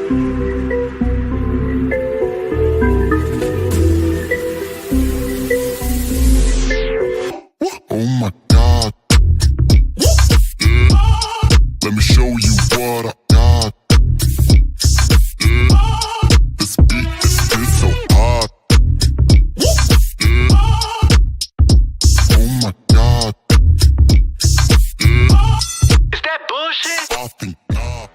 Oh my God. Let me show you what I got. This beat is so hot. Oh my God. Is that bullshit? I think not.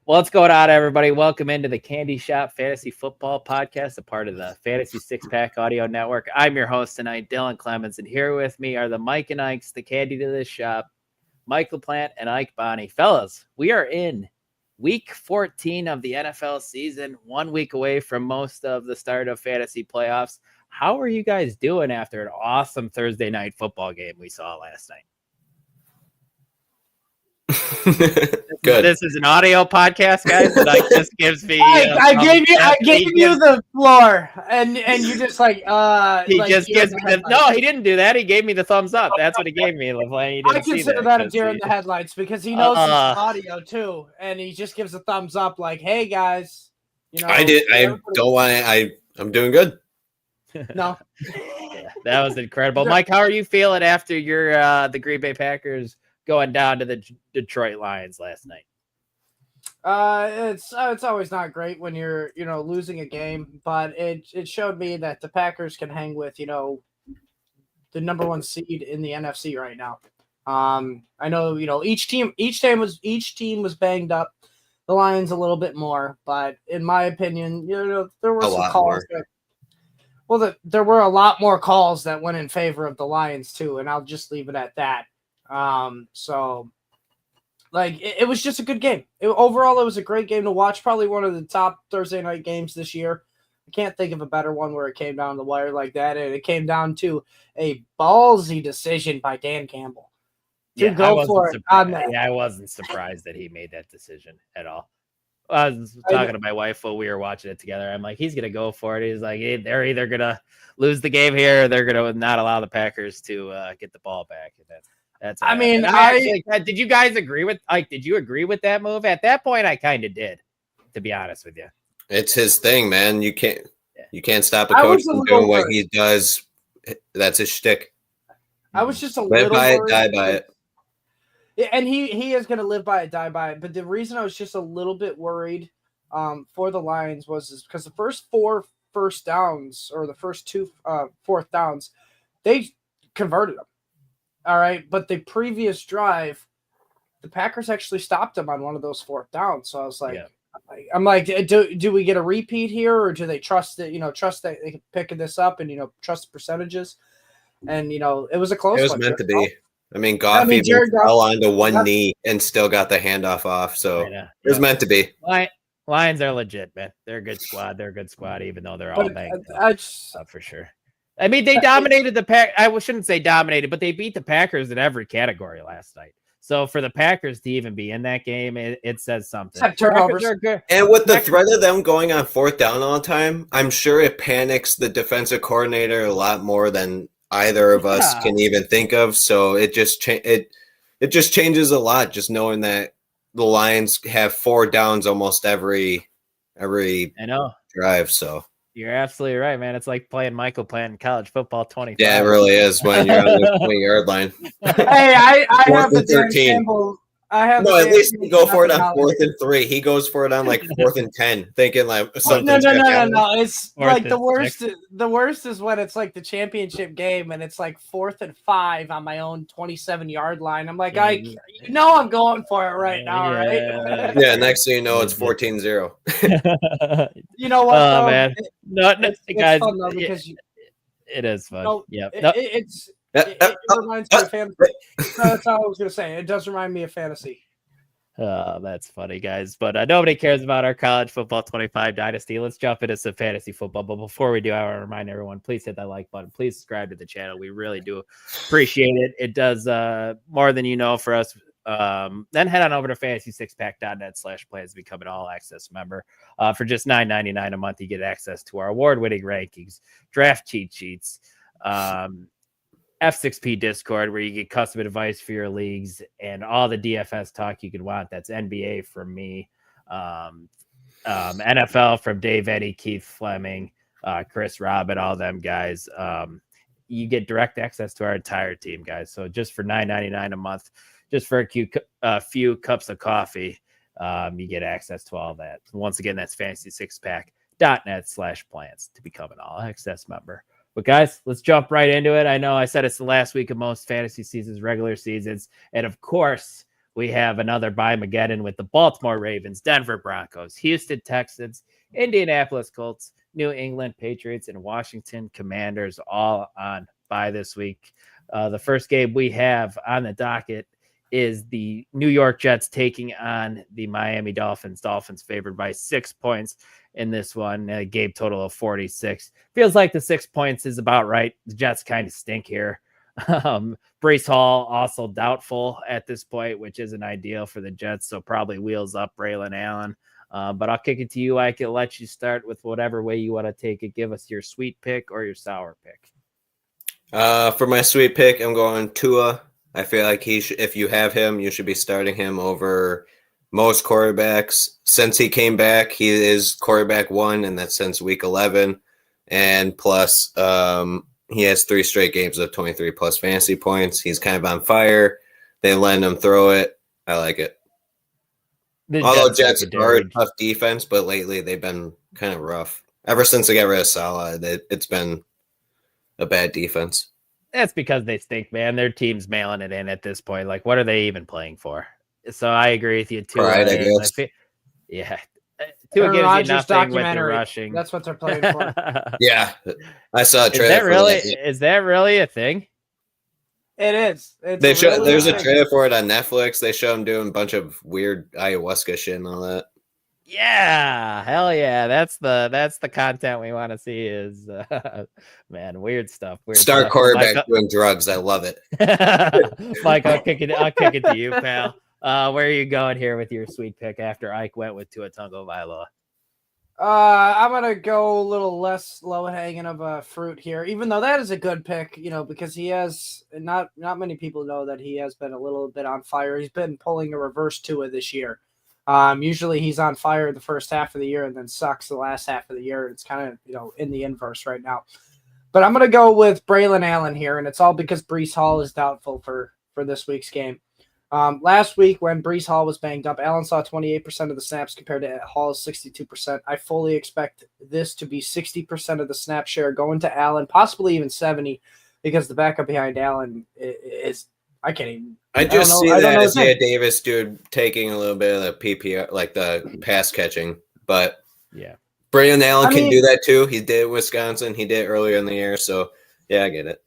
What's going on, everybody? Welcome into the Candy Shop Fantasy Football Podcast, a part of the Fantasy Six Pack Audio Network. I'm your host tonight, Dylan Clemens, and here with me are the Mike and Ikes, the candy to this shop, Mike LaPlante and Ike Bonney. Fellas, we are in week 14 of the NFL season, 1 week away from most of the start of fantasy playoffs. How are you guys doing after an awesome Thursday night football game we saw last night? Good. This is an audio podcast, guys. And Ike just gives me. I gave you the floor, and you just like He like, just gives me the, headlights. no, he didn't do that. He gave me the thumbs up. That's what he gave me. LaPlante. I consider that a deer in the headlights because he knows it's Uh-uh. audio too, and he just gives a thumbs up, like, "Hey guys, you know." I don't want to. I'm doing good. No, Yeah, that was incredible. Mike, how are you feeling after your the Green Bay Packers going down to the Detroit Lions last night? it's always not great when you're losing a game, but it showed me that the Packers can hang with the number one seed in the NFC right now. I know each team was banged up. The Lions a little bit more, but in my opinion, there were some calls there were a lot more calls that went in favor of the Lions too, and I'll just leave it at that. So like it was just a good game. Overall, it was a great game to watch. Probably one of the top Thursday night games this year. I can't think of a better one where it came down the wire like that, and it came down to a ballsy decision by Dan Campbell to go for it on that. Yeah, I wasn't surprised that he made that decision at all. I was talking to my wife while we were watching it together. I'm like, he's going to go for it. He's like, hey, they're either going to lose the game here or they're going to not allow the Packers to get the ball back. And that's I mean, did you guys agree with, like, did you agree with that move? At that point, I kind of did, to be honest with you. It's his thing, man. You can't stop a coach from doing what he does. That's his shtick. I was just a Live little by it, worried. die by it. Yeah, and he is going to live by it, die by it. But the reason I was just a little bit worried for the Lions was because the first four first downs, or the first two fourth downs, they converted them. All right, but the previous drive, the Packers actually stopped them on one of those fourth downs. So I was like, I'm like, do we get a repeat here, or do they trust that trust that they can pick this up and trust the percentages? And it was a close. It was one. meant to be. I mean, Goff even fell onto one knee and still got the handoff off. So it was meant to be. Lions are legit, man. They're a good squad. Even though they're all banged up for sure. I mean, they dominated the Pack. I shouldn't say dominated, but they beat the Packers in every category last night. So for the Packers to even be in that game, it says something. Turnovers. And with the threat of them going on fourth down all the time, I'm sure it panics the defensive coordinator a lot more than either of us can even think of. So it just changes a lot, just knowing that the Lions have four downs almost every drive. So you're absolutely right, man. It's like playing Michael playing college football 25. yeah, it really is when you're on the 20-yard line. Hey, I have the 13. Campbell. At least you go for it on 4th and 3. He goes for it on like 4th and 10, thinking like something. No. It's like the worst. 6. The worst is when it's like the championship game and it's like 4th and 5 on my own 27-yard line. I'm like, I'm going for it right now, right? Yeah. Next thing you know, it's 14-0. You know what? Oh man, it's guys, fun though because it is fun. It reminds me of fantasy. That's all I was going to say. It does remind me of fantasy. Oh, that's funny, guys. But nobody cares about our college football 25 dynasty. Let's jump into some fantasy football. But before we do, I want to remind everyone, please hit that like button. Please subscribe to the channel. We really do appreciate it. It does more than you know for us. Then head on over to fantasy6pack.net/plans to become an all-access member. For just $9.99 a month, you get access to our award-winning rankings, draft cheat sheets, F6P Discord where you get custom advice for your leagues and all the DFS talk you could want. That's NBA from me, NFL from Dave Eddy, Keith Fleming, Chris Robin, all them guys. You get direct access to our entire team, guys. So just for $9.99 a month, just for a few cups of coffee, you get access to all that. Once again, that's fantasy6pack.net/plans to become an all access member. But guys, let's jump right into it. I know I said it's the last week of most fantasy seasons, regular seasons. And of course, we have another Bye-Mageddon with the Baltimore Ravens, Denver Broncos, Houston Texans, Indianapolis Colts, New England Patriots, and Washington Commanders all on bye this week. The first game we have on the docket is the New York Jets taking on the Miami Dolphins. Dolphins favored by 6 points in this one. A game total of 46. Feels like the 6 points is about right. The Jets kind of stink here. Breece Hall also doubtful at this point, which isn't ideal for the Jets. So probably wheels up Braylon Allen. But I'll kick it to you. I can let you start with whatever way you want to take it. Give us your sweet pick or your sour pick. For my sweet pick, I'm going Tua. I feel like if you have him, you should be starting him over most quarterbacks. Since he came back, he is quarterback 1, and that's since week 11. And plus, he has 3 straight games of 23-plus fantasy points. He's kind of on fire. They letting him throw it. I like it. Although Jets are a tough defense, but lately they've been kind of rough. Ever since they got rid of Salah, it's been a bad defense. That's because they stink, man. Their team's mailing it in at this point. Like, what are they even playing for? So I agree with you too. Right, I guess. Yeah. Tua gives you nothing with the rushing. That's what they're playing for. Yeah. I saw a trailer. Is that really a thing? It is. There's a trailer for it on Netflix. They show him doing a bunch of weird ayahuasca shit and all that. Yeah, hell yeah. That's the content we want to see is man, weird stuff. Star quarterback doing drugs. I love it. Mike, I'll kick it to you, pal. Where are you going here with your sweet pick after Ike went with Tua Tagovailoa? I'm gonna go a little less low hanging of a fruit here, even though that is a good pick, because he has not many people know that he has been a little bit on fire. He's been pulling a reverse Tua this year. Usually he's on fire the first half of the year and then sucks the last half of the year. It's kind of, in the inverse right now. But I'm going to go with Braylon Allen here, and it's all because Breece Hall is doubtful for this week's game. Last week when Breece Hall was banged up, Allen saw 28% of the snaps compared to Hall's 62%. I fully expect this to be 60% of the snap share going to Allen, possibly even 70%, because the backup behind Allen is I can't even. I just see that Isaiah Davis dude taking a little bit of the PPR, like the pass catching. But yeah, Braylon Allen can do that too. He did Wisconsin. He did earlier in the year. So yeah, I get it.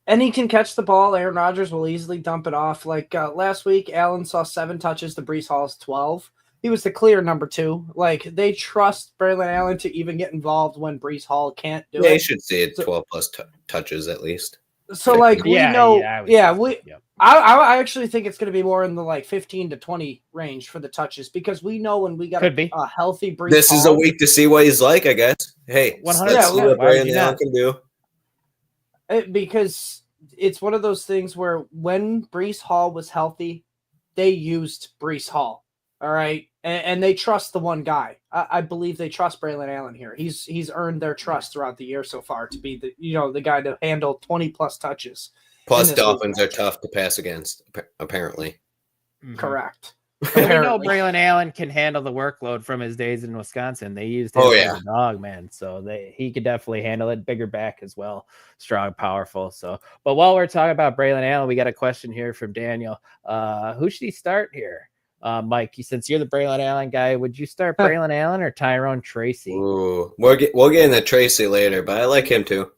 And he can catch the ball. Aaron Rodgers will easily dump it off. Like last week, Allen saw 7 touches to Breece Hall's 12. He was the clear number 2. Like they trust Braylon Allen to even get involved when Breece Hall can't do it. They should see it 12 plus touches at least. So like we know, I actually think it's going to be more in the like 15 to 20 range for the touches because we know when we got a healthy Breece This is a week to see what he's like, I guess. Hey, 100%. Let's see what Braylon Allen can do. Because it's one of those things where when Breece Hall was healthy, they used Breece Hall. All right. And they trust the one guy. I believe they trust Braylon Allen here. He's earned their trust throughout the year so far to be the guy to handle 20 plus touches. Plus Dolphins are tough to pass against, apparently. Mm-hmm. Correct. We know Braylon Allen can handle the workload from his days in Wisconsin. They used him as a dog, man. So he could definitely handle it. Bigger back as well. Strong, powerful. So, but while we're talking about Braylon Allen, we got a question here from Daniel. Who should he start here? Mike, since you're the Braylon Allen guy, would you start Braylon Allen or Tyrone Tracy? Ooh, we'll get into Tracy later, but I like him too.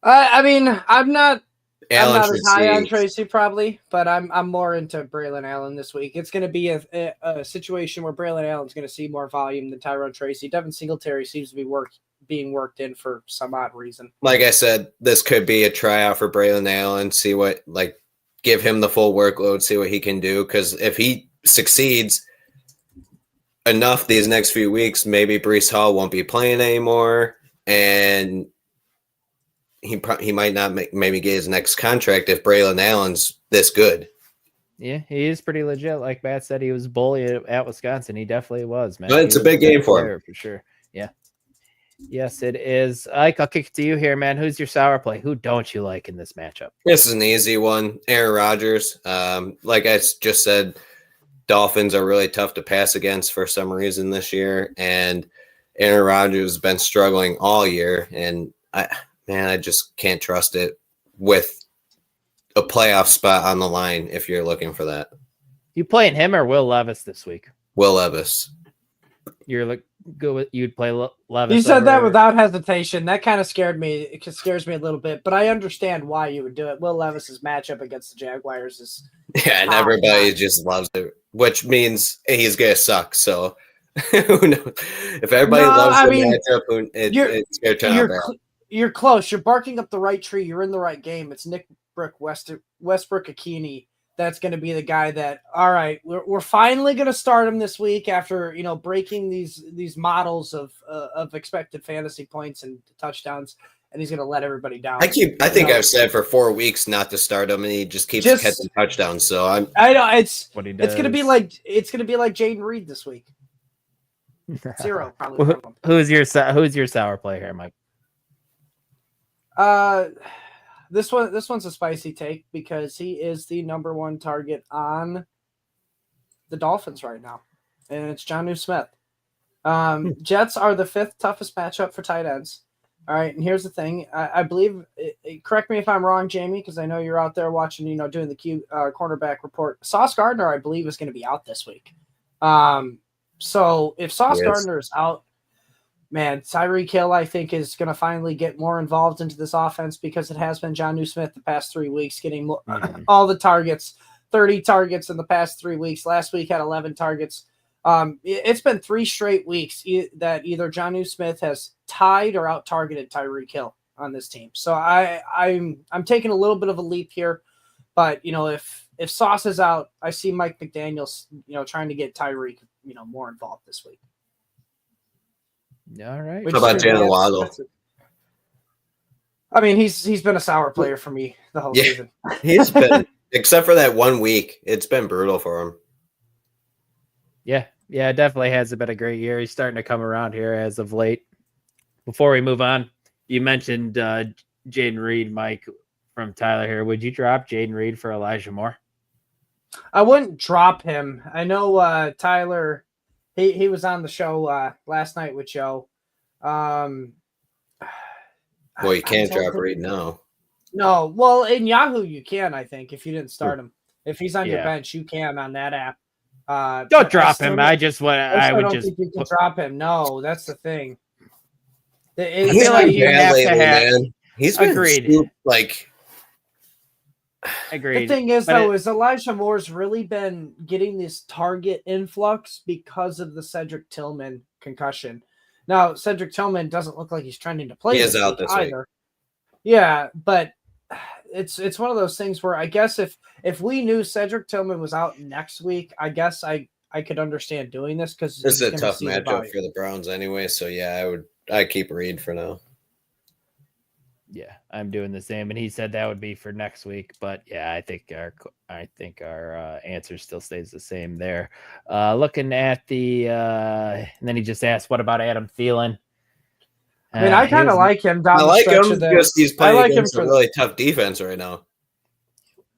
I mean, I'm not as high on Tracy probably, but I'm more into Braylon Allen this week. It's going to be a situation where Braylon Allen's going to see more volume than Tyrone Tracy. Devin Singletary seems to be being worked in for some odd reason. Like I said, this could be a tryout for Braylon Allen. See what give him the full workload, see what he can do. Because if he succeeds enough these next few weeks, maybe Breece Hall won't be playing anymore, and he might not maybe get his next contract if Braylon Allen's this good. Yeah, he is pretty legit. Like Matt said, he was bully at Wisconsin. He definitely was, man. But it's He a was big game for player him. for sure. Yeah. Yes, it is. Ike, I'll kick it to you here, man. Who's your sour play? Who don't you like in this matchup? This is an easy one. Aaron Rodgers. Like I just said, Dolphins are really tough to pass against for some reason this year, and Aaron Rodgers has been struggling all year, and I just can't trust it with a playoff spot on the line if you're looking for that. You playing him or Will Levis this week? Will Levis. You're like good with you'd play Levis. You said that over- without hesitation. That kind of scared me. It scares me a little bit, but I understand why you would do it. Will Levis's matchup against the Jaguars is Yeah, and everybody just loves it, which means he's gonna suck. So who knows? If everybody loves the matchup, it's their time. You're close. You're barking up the right tree. You're in the right game. It's Nick Westbrook-Akini. That's going to be the guy that, all right, we're finally going to start him this week after, breaking these models of expected fantasy points and touchdowns, and he's going to let everybody down. I think I've said for 4 weeks not to start him, and he just keeps catching touchdowns. So I know it's what he does. It's going to be like Jaden Reed this week. 0 probably. Well, who's your sour play here, Mike? This one's a spicy take because he is the number 1 target on the Dolphins right now, and it's Jonnu Smith. Jets are the 5th toughest matchup for tight ends. All right, and here's the thing: I believe. Correct me if I'm wrong, Jamie, because I know you're out there watching. Doing the cornerback report. Sauce Gardner, I believe, is going to be out this week. So if Sauce Gardner is out, man, Tyreek Hill, I think, is going to finally get more involved into this offense because it has been Jonnu Smith the past 3 weeks getting all the targets, 30 targets in the past 3 weeks. Last week had 11 targets. It's been 3 straight weeks that either Jonnu Smith has tied or out-targeted Tyreek Hill on this team. So I'm taking a little bit of a leap here, but if Sauce is out, I see Mike McDaniels, trying to get Tyreek, more involved this week. All right. How about Jalen Waddle? I mean, he's been a sour player for me the whole season. He's been, except for that 1 week, it's been brutal for him. Yeah, it definitely has been a great year. He's starting to come around here as of late. Before we move on, you mentioned Jaden Reed, Mike, from Tyler here. Would you drop Jaden Reed for Elijah Moore? I wouldn't drop him. I know Tyler, he was on the show last night with Joe. Well, you can't drop Reed now. No, well, in Yahoo you can, I think, if you didn't start him. If he's on your bench, you can on that app. Don't drop him. I would think you can drop him. No, that's the thing. I feel like you have to have. Man. He's been Agreed. Agreed. The thing is, is Elijah Moore's really been getting this target influx because of the Cedric Tillman concussion. Now, Cedric Tillman doesn't look like he's trending to play this out this either. week. Yeah, but it's one of those things where I guess if we knew Cedric Tillman was out next week, I guess I could understand doing this because this is a tough matchup for the Browns anyway. So yeah, I'd keep Reed for now. Yeah, I'm doing the same, and he said that would be for next week. But yeah, I think our answer still stays the same there. Looking at the, and then he just asked, "What about Adam Thielen?" I mean, I kind of like him down the stretch of the. Because he's playing against a really tough defense right now.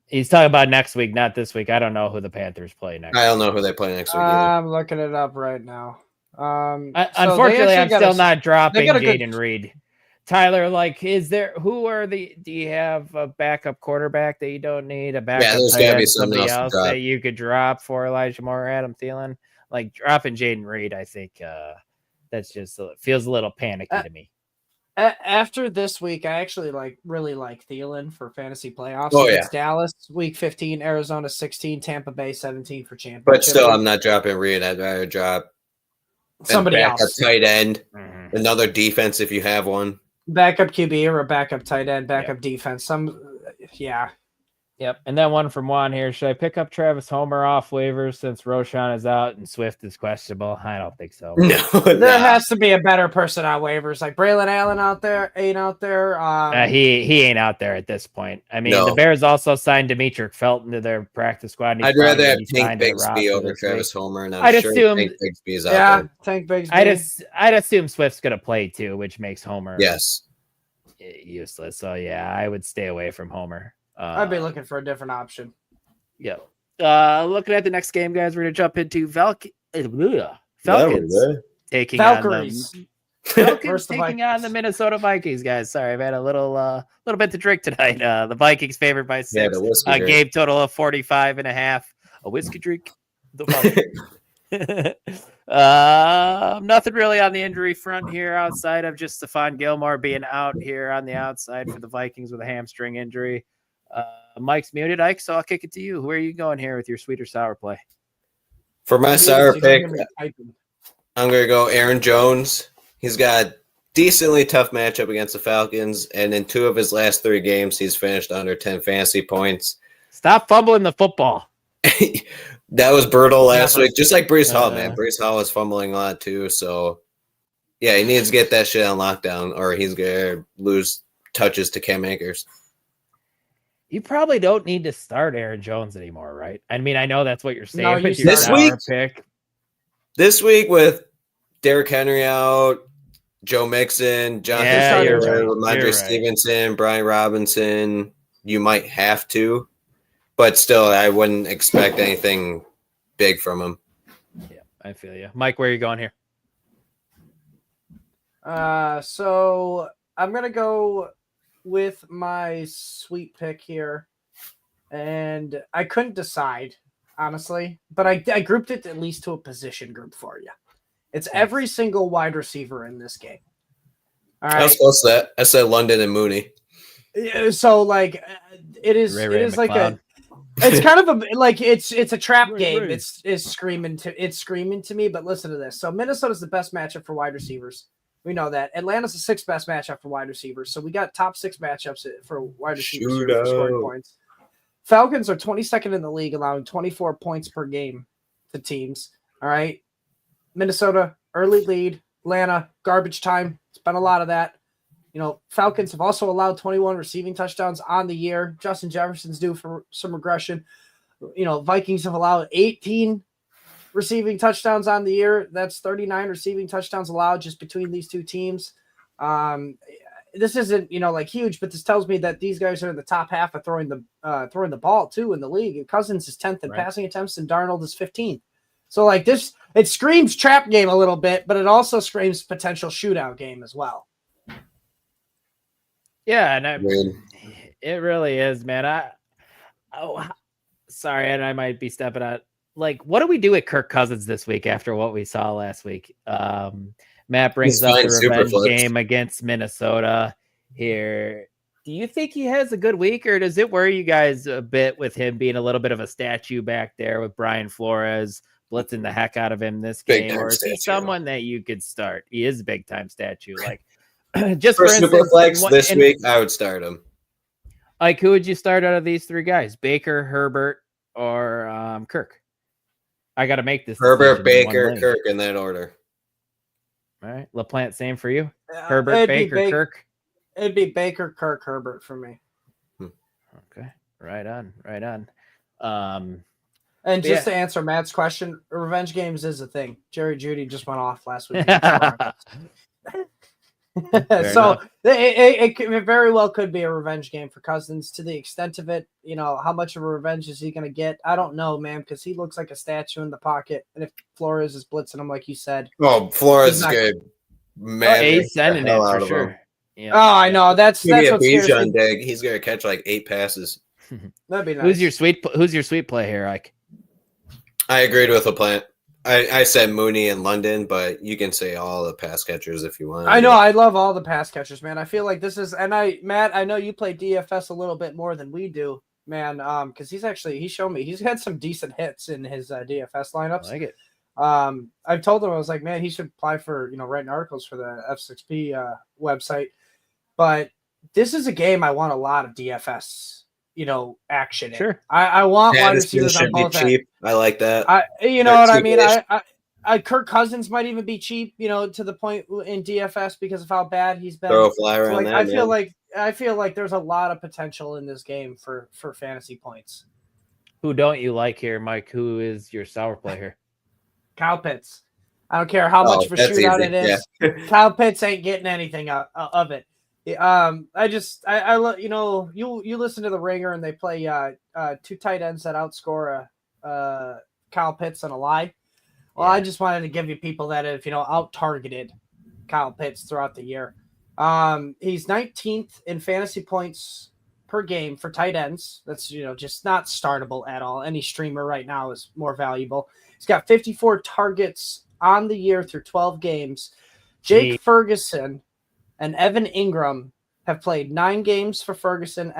He's talking about next week, not this week. I don't know who the Panthers play next. I don't know who they play next week. I'm looking it up right now. Unfortunately, I'm still not dropping Jaden Reed. Tyler, do you have a backup quarterback that you don't need? A backup there's gotta be somebody else that you could drop for Elijah Moore or Adam Thielen? Like dropping Jaden Reed, I think that's just feels a little panicky to me. After this week, I actually really like Thielen for fantasy playoffs. It's Dallas, week 15, Arizona 16, Tampa Bay 17 for championship. But still, I'm not dropping Reed. I'd rather drop somebody else. A tight end, another defense if you have one. Backup QB or a backup tight end, backup defense. Yep. And then one from Juan here. Should I pick up Travis Homer off waivers since Roshan is out and Swift is questionable? I don't think so. No, There has to be a better person on waivers, like Braylon Allen ain't out there. He ain't out there at this point. I mean, the Bears also signed Demetric Felton to their practice squad. I'd rather have Tank Bigsby over Travis Homer, and I'm sure Tank Bigsby is out there. Tank Bigsby. I'd assume Swift's going to play too, which makes Homer useless. So, yeah, I would stay away from Homer. I'd be looking for a different option. Yeah. Looking at the next game, guys, we're going to jump into Falcons taking Valkyries. Falcons taking on the Minnesota Vikings, guys. Sorry, I've had a little bit to drink tonight. The Vikings favored by 6. A game total of 45.5. A whiskey drink. Nothing really on the injury front here outside of just Stephon Gilmore being out here on the outside for the Vikings with a hamstring injury. Mike's muted, Ike, so I'll kick it to you. Who are you going here with your sweet or sour play? For my sour pick, I'm going to go Aaron Jones. He's got a decently tough matchup against the Falcons, and in 2 of his last 3 games, he's finished under 10 fantasy points. Stop fumbling the football. That was brutal last week, just like Breece Hall, man. Breece Hall was fumbling a lot too, so yeah, he needs to get that shit on lockdown, or he's going to lose touches to Cam Akers. You probably don't need to start Aaron Jones anymore, right? I mean, I know that's what you're saying. No, this week with Derrick Henry out, Joe Mixon, Jonathan Ramondre Stevenson, Brian Robinson, you might have to, but still, I wouldn't expect anything big from him. Yeah, I feel you. Mike, where are you going here? So I'm going to go with my sweet pick here, and I couldn't decide, honestly, but I grouped it at least to a position group for you. It's every single wide receiver in this game. All right. I was close to that. I said London and Mooney. So like it is McLeod. it's kind of it's a trap game. It's screaming to me, but listen to this. So Minnesota's the best matchup for wide receivers. We know that. Atlanta's the 6th best matchup for wide receivers. So we got top 6 matchups for wide receivers for scoring points. Falcons are 22nd in the league, allowing 24 points per game to teams. All right. Minnesota, early lead. Atlanta, garbage time. It's been a lot of that. You know, Falcons have also allowed 21 receiving touchdowns on the year. Justin Jefferson's due for some regression. You know, Vikings have allowed 18 receiving touchdowns on the year. That's 39 receiving touchdowns allowed just between these two teams. This isn't, like huge, but this tells me that these guys are in the top half of throwing the ball too in the league. Cousins is 10th in passing attempts and Darnold is 15th. So like this, it screams trap game a little bit, but it also screams potential shootout game as well. Yeah, and it really is, man. Sorry, and I might be stepping out. Like, what do we do with Kirk Cousins this week after what we saw last week? Matt brings up the revenge game against Minnesota here. Do you think he has a good week, or does it worry you guys a bit with him being a little bit of a statue back there with Brian Flores blitzing the heck out of him this game? Or is he someone that you could start? He is a big-time statue. Like, just for instance, Superflex this week, I would start him. Like, who would you start out of these 3 guys? Baker, Herbert, or Kirk? I got to make this. Herbert, Baker, Kirk in that order. All right. LaPlante, same for you? Herbert, Baker, Kirk? It'd be Baker, Kirk, Herbert for me. Okay. Right on. And just to answer Matt's question, revenge games is a thing. Jerry Jeudy just went off last week. So it very well could be a revenge game for Cousins. To the extent of it, how much of a revenge is he going to get? I don't know, man, because he looks like a statue in the pocket. And if Flores is blitzing him, like you said, Flores is good. Man, he's sending it for sure. Yeah. Oh, I know. That's what scares me. He's going to catch like 8 passes. That'd be nice. Who's your sweet play here, Ike? I agreed with LaPlante. I said Mooney and London, but you can say all the pass catchers if you want. I know. I love all the pass catchers, man. I feel like this is, Matt, I know you play DFS a little bit more than we do, man. Because he showed me he's had some decent hits in his DFS lineups. I like it. I've told him, I was like, man, he should apply for, writing articles for the F6P website. But this is a game I want a lot of DFS action. Sure. I want wide Madison receivers on should be both ends. cheap. I like that. You know what I mean? Cheap-ish. I Kirk Cousins might even be cheap, to the point in DFS because of how bad he's been. Throw a flyer on Like that. I feel like there's a lot of potential in this game for fantasy points. Who don't you like here, Mike? Who is your sour play here? Kyle Pitts. I don't care how much of a that's shootout easy. it is. Yeah. Kyle Pitts ain't getting anything of it. You listen to the Ringer and they play two tight ends that outscore Kyle Pitts and a lie. Well, I just wanted to give you people that have out targeted Kyle Pitts throughout the year. He's 19th in fantasy points per game for tight ends. That's just not startable at all. Any streamer right now is more valuable. He's got 54 targets on the year through 12 games. Jake Ferguson and Evan Ingram have played 9 games for Ferguson,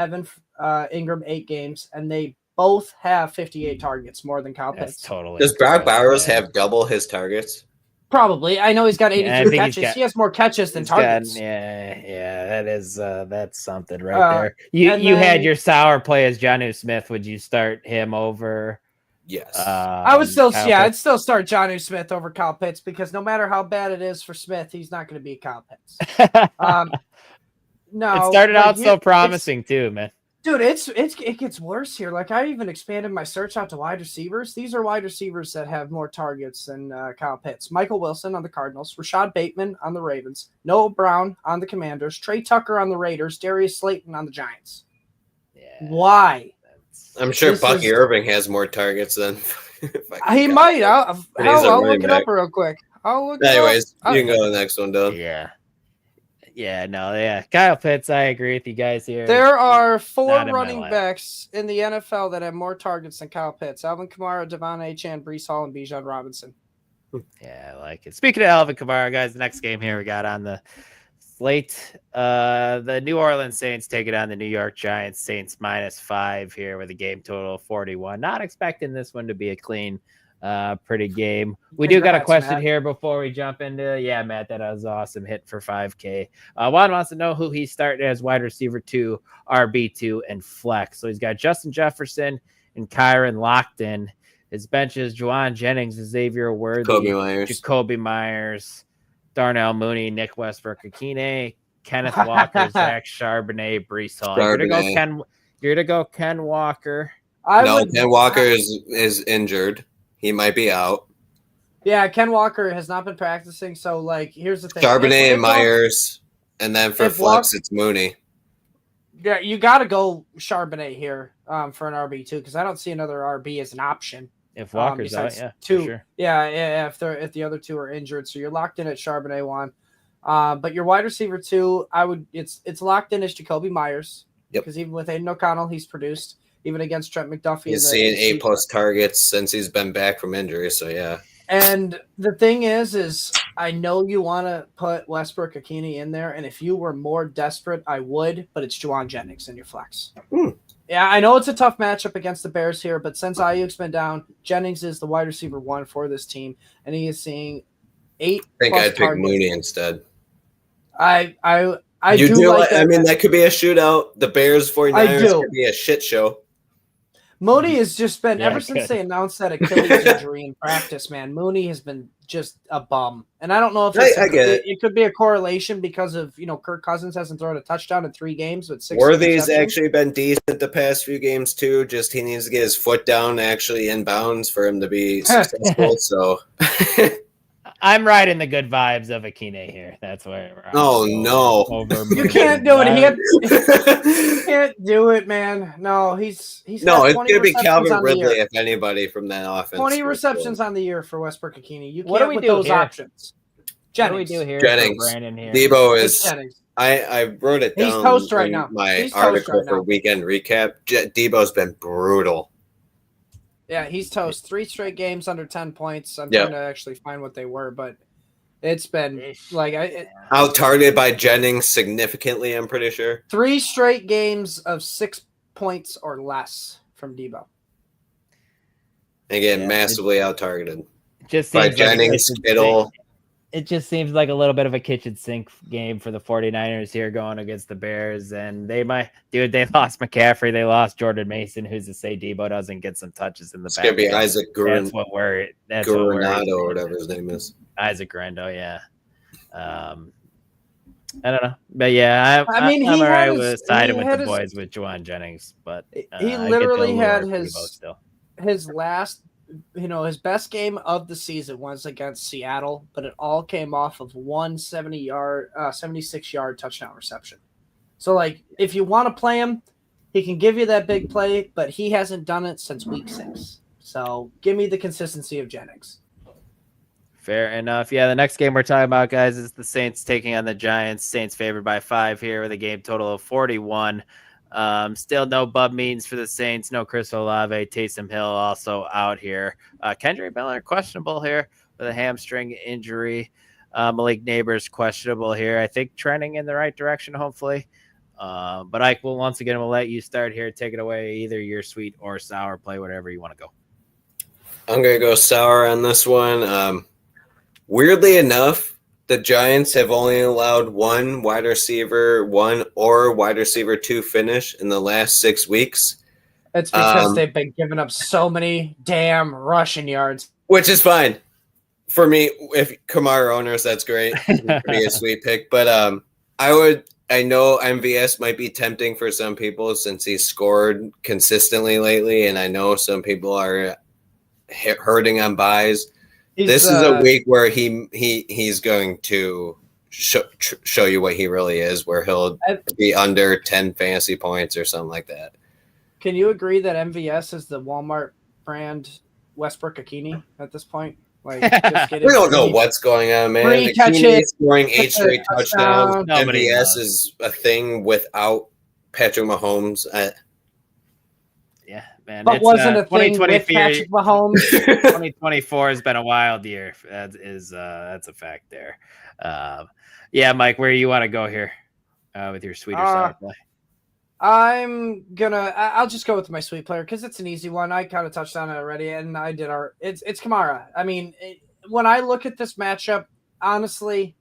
Ingram 8 games, and they both have 58 targets, more than Kyle Pitts. Totally. Does Brock Bowers have double his targets? Probably. I know he's got 83 catches. He has more catches than targets. That's something right there. You had your sour play as Jonnu Smith. Would you start him over? Yes. I would still, I'd still start Jonnu Smith over Kyle Pitts because no matter how bad it is for Smith, he's not going to beat Kyle Pitts. No, it started out so promising too, man. Dude, it gets worse here. Like I even expanded my search out to wide receivers. These are wide receivers that have more targets than Kyle Pitts. Michael Wilson on the Cardinals, Rashad Bateman on the Ravens, Noah Brown on the Commanders, Trey Tucker on the Raiders, Darius Slayton on the Giants. Yeah. Why? I'm sure Bucky Irving has more targets than he might. I'll look it up real quick. Anyways, you can go to the next one, Dylan. Kyle Pitts, I agree with you guys here. There are 4 running backs in the NFL that have more targets than Kyle Pitts: Alvin Kamara, Devon Achane, Breece Hall, and Bijan Robinson. Yeah, I like it. Speaking of Alvin Kamara, guys, the next game here we got on the slate. The New Orleans Saints take it on the New York Giants. Saints -5 here with a game total of 41. Not expecting this one to be a clean, pretty game. We do got a question, Matt, here before we jump into Matt, that was awesome hit for 5K. Juan wants to know who he started as wide receiver 2, RB2, and flex. So he's got Justin Jefferson and Kyron locked in. His bench is Juwan Jennings, Xavier Worthy, Jacoby Myers, Darnell Mooney, Nick Westbrook-Akine, Kenneth Walker, Zach Charbonnet, Breece Hall. You're gonna go Ken Walker. Ken Walker is injured. He might be out. Yeah, Ken Walker has not been practicing. So, here's the thing: Charbonnet and Myers, and then for flex, it's Mooney. Yeah, you got to go Charbonnet here for an RB2 because I don't see another RB as an option. If Walker's out, two, sure. If the other 2 are injured, so you're locked in at Charbonnet 1. But your wide receiver 2, it's locked in as Jacoby Myers. Because even with Aiden O'Connell, he's produced. Even against Trent McDuffie. He's seeing 8+ targets since he's been back from injury, so yeah. And the thing is I know you want to put Westbrook-Akine in there, and if you were more desperate, I would, but it's Juwan Jennings in your flex. Yeah, I know it's a tough matchup against the Bears here, but since Ayuk's been down, Jennings is the wide receiver 1 for this team, and he is seeing 8. I think I'd pick Mooney instead. I mean, that could be a shootout. The Bears 49ers could be a shit show. Mooney has just been, ever since they announced that Achilles injury in practice, man, Mooney has been just a bum. And I don't know if it could be a correlation because of, Kirk Cousins hasn't thrown a touchdown in 3 games. But 6 Worthy's actually been decent the past few games, too. Just he needs to get his foot down actually in bounds for him to be successful. So I'm riding the good vibes of Akine here. That's where we're at. Oh, no. You can't do it. He can't do it, man. No, he's it's going to be Calvin Ridley, if anybody, from that offense. 20 receptions on the year for Westbrook-Akine. You what can't do we with do those here? Options. Jennings. What do we do here? Jennings. Brandon here. Debo is Jennings. I wrote it down. He's toast right now. My article for weekend recap. Debo's been brutal. Yeah, he's toast. 3 straight games under 10 points. I'm trying to actually find what they were, but it's been out targeted by Jennings significantly, I'm pretty sure. 3 straight games of 6 points or less from Debo. Again, massively out targeted. Just by Jennings, Kittle. it just seems like a little bit of a kitchen sink game for the 49ers here going against the Bears. And they lost McCaffrey. They lost Jordan Mason, who's to say Debo doesn't get some touches in the It's back. going to be Isaac That's what we're Guaranado or whatever his name is. Isaac Grando, yeah. I don't know. But yeah, I'm all right with siding with the boys with Juwan Jennings. But he literally had his last, his best game of the season was against Seattle, but it all came off of 76-yard touchdown reception. So, like, if you want to play him, he can give you that big play, but he hasn't done it since week 6. So, give me the consistency of Jennings. Fair enough. Yeah, the next game we're talking about, guys, is the Saints taking on the Giants. Saints favored by 5 here with a game total of 41. Still no Bub Means for the Saints. No Chris Olave. Taysom Hill also out here. Kendrick Miller questionable here with a hamstring injury. Malik Neighbors questionable here. I think trending in the right direction, hopefully. But Ike, we'll let you start here. Take it away. Either your sweet or sour play, whatever you want to go. I'm going to go sour on this one. Weirdly enough, the Giants have only allowed one wide receiver 1 or wide receiver 2 finish in the last 6 weeks. It's because they've been giving up so many damn rushing yards. Which is fine. For me, if Kamara owners, that's great. It could be a sweet pick. But I know MVS might be tempting for some people since he's scored consistently lately, and I know some people are hurting on buys. This is a week where he's going to show you what he really is, where he'll be under 10 fantasy points or something like that. Can you agree that MVS is the Walmart brand Westbrook Akini at this point? Like, just we don't know what's going on, man. Akini is scoring 8 straight touchdowns. MVS is a thing without Patrick Mahomes. Yeah, man. But wasn't a thing with Patrick Mahomes. 2024 has been a wild year. That's a fact there. Yeah, Mike, where you want to go here with your sweet or sour play? I'll just go with my sweet player because it's an easy one. I kind of touched on it already, and it's Kamara. I mean, when I look at this matchup, honestly,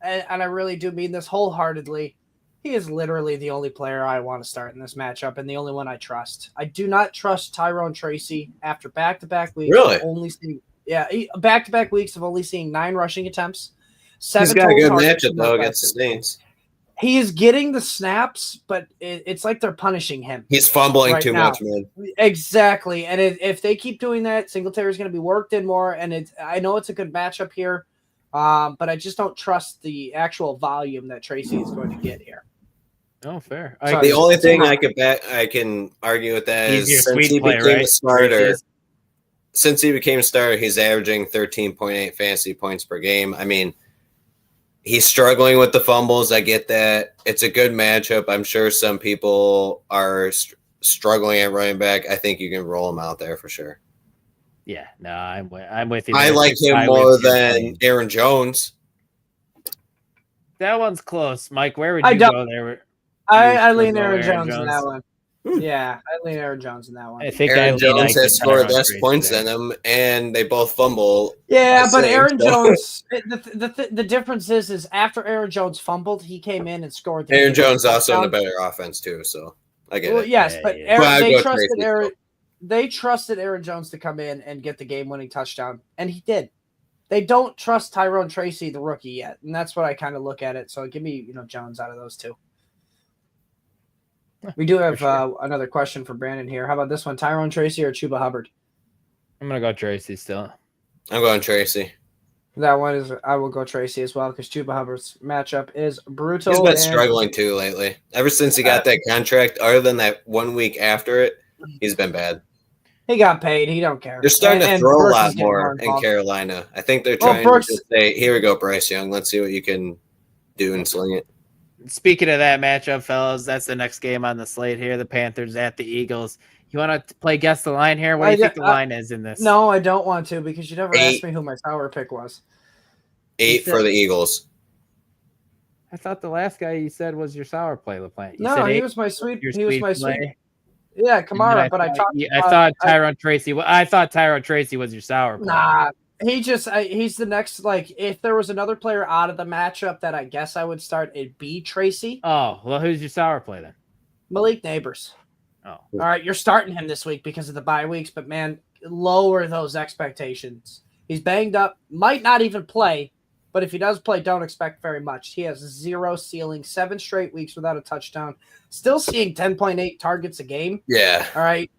and I really do mean this wholeheartedly, he is literally the only player I want to start in this matchup and the only one I trust. I do not trust Tyrone Tracy after back-to-back weeks. Really? Back-to-back weeks of only seeing 9 rushing attempts. 7 He's got a good matchup, though, against the Saints. He is getting the snaps, but it's like they're punishing him. He's fumbling too much, man. Exactly. And if they keep doing that, Singletary is going to be worked in more. And I know it's a good matchup here, but I just don't trust the actual volume that Tracy is going to get here. Oh, fair. The only thing I can argue with that is since he became a starter, he's averaging 13.8 fantasy points per game. I mean, he's struggling with the fumbles. I get that. It's a good matchup. I'm sure some people are struggling at running back. I think you can roll him out there for sure. Yeah, no, I'm with you. I like him more than Aaron Jones. That one's close. Mike, where would you go there? I lean Aaron Jones in that one. Yeah, I lean Aaron Jones in that one. I think Aaron Jones has scored less points than him, and they both fumble. Yeah, but Aaron Jones, the difference is after Aaron Jones fumbled, he came in and scored. Aaron Jones also in a better offense too, so I get it. Yes, but they trusted Aaron Jones to come in and get the game-winning touchdown, and he did. They don't trust Tyrone Tracy, the rookie, yet, and that's what I kind of look at it. So give me, Jones out of those two. We do have another question for Brandon here. How about this one? Tyrone Tracy or Chuba Hubbard? I'm going to go Tracy still. I'm going Tracy. That one is – I will go Tracy as well because Chuba Hubbard's matchup is brutal. He's been struggling too lately. Ever since he got that contract, other than that 1 week after it, he's been bad. He got paid. He don't care. They're starting to throw a lot more in Carolina. I think they're trying to just say, here we go, Bryce Young. Let's see what you can do and sling it. Speaking of that matchup, fellas, that's the next game on the slate here. The Panthers at the Eagles. You want to play guess the line here? What do you think the line is in this? No, I don't want to because you never asked me who my sour pick was. 8 for the Eagles. I thought the last guy you said was your sour play, LaPlante. No, he was my sweet. He was my sweet. Yeah, Kamara. But I thought Tyrone Tracy. I thought Tyrone Tracy was your sour play. Nah, He's the next, like, if there was another player out of the matchup that I guess I would start, it'd be Tracy. Oh, well, who's your sour play then? Malik Neighbors. Oh, All right, you're starting him this week because of the bye weeks, but man, lower those expectations. He's banged up, might not even play, but if he does play, don't expect very much. He has 0 ceiling, 7 straight weeks without a touchdown, still seeing 10.8 targets a game. Yeah. All right,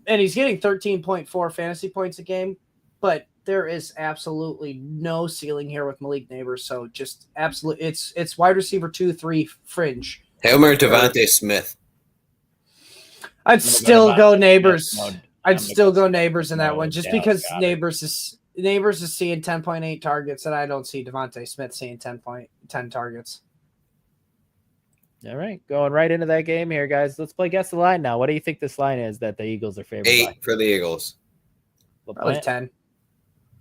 and he's getting 13.4 fantasy points a game, but there is absolutely no ceiling here with Malik Neighbors. So just absolutely, it's wide receiver 2-3 fringe. Him or Devontae Smith? I'd still go Neighbors. I'm I'd still go Neighbors in that no one, just doubt because about it. Neighbors is seeing 10.8 targets, and I don't see Devontae Smith seeing 10 targets. All right, going right into that game here, guys. Let's play guess the line now. What do you think this line is that the Eagles are favored 8 by? for the Eagles. Probably 10.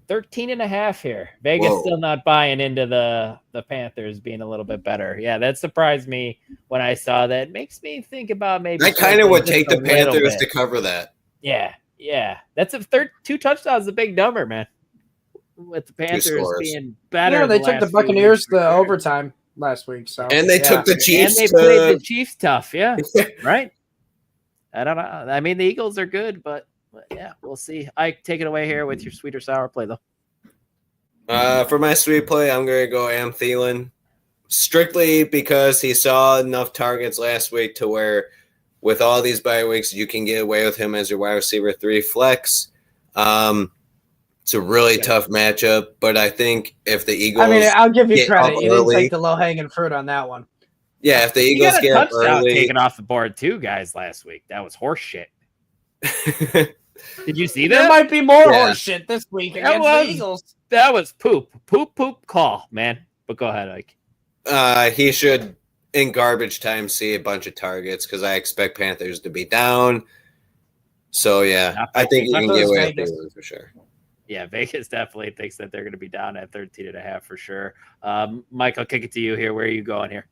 13.5 here. Vegas Whoa. still not buying into the Panthers being a little bit better. Yeah, that surprised me when I saw that. Makes me think about maybe. I kind of would just take a the little Panthers bit. to cover that. Yeah. That's a 2 touchdowns, is a big number, man. With the Panthers scores. being better. Yeah, they the took the last few Buccaneers weeks, to for sure. overtime last week. So And they took the And Chiefs they to played the Chiefs tough. Yeah, right. I don't know. I mean, the Eagles are good, but yeah, we'll see. Ike, take it away here with your sweet or sour play, though. For my sweet play, I'm going to go Am Thielen. Strictly because he saw enough targets last week to where with all these bye weeks, you can get away with him as your wide receiver 3 flex. It's a really tough matchup, but I think if the Eagles... I mean, I'll give you get credit. up You didn't early- take the low-hanging fruit on that one. Yeah, if the You Eagles got a get up touchdown early... taken off the board, too, guys, last week. That was horse shit. Did you see There that? might be more Yeah. horse shit this week That against was- the Eagles. That was poop. Poop call, man. But go ahead, Ike. He should, in garbage time, see a bunch of targets because I expect Panthers to be down. So, yeah, I think you can get away with Vegas. Thielen for sure. Yeah, Vegas definitely thinks that they're going to be down at 13.5 for sure. Mike, I'll kick it to you here. Where are you going here?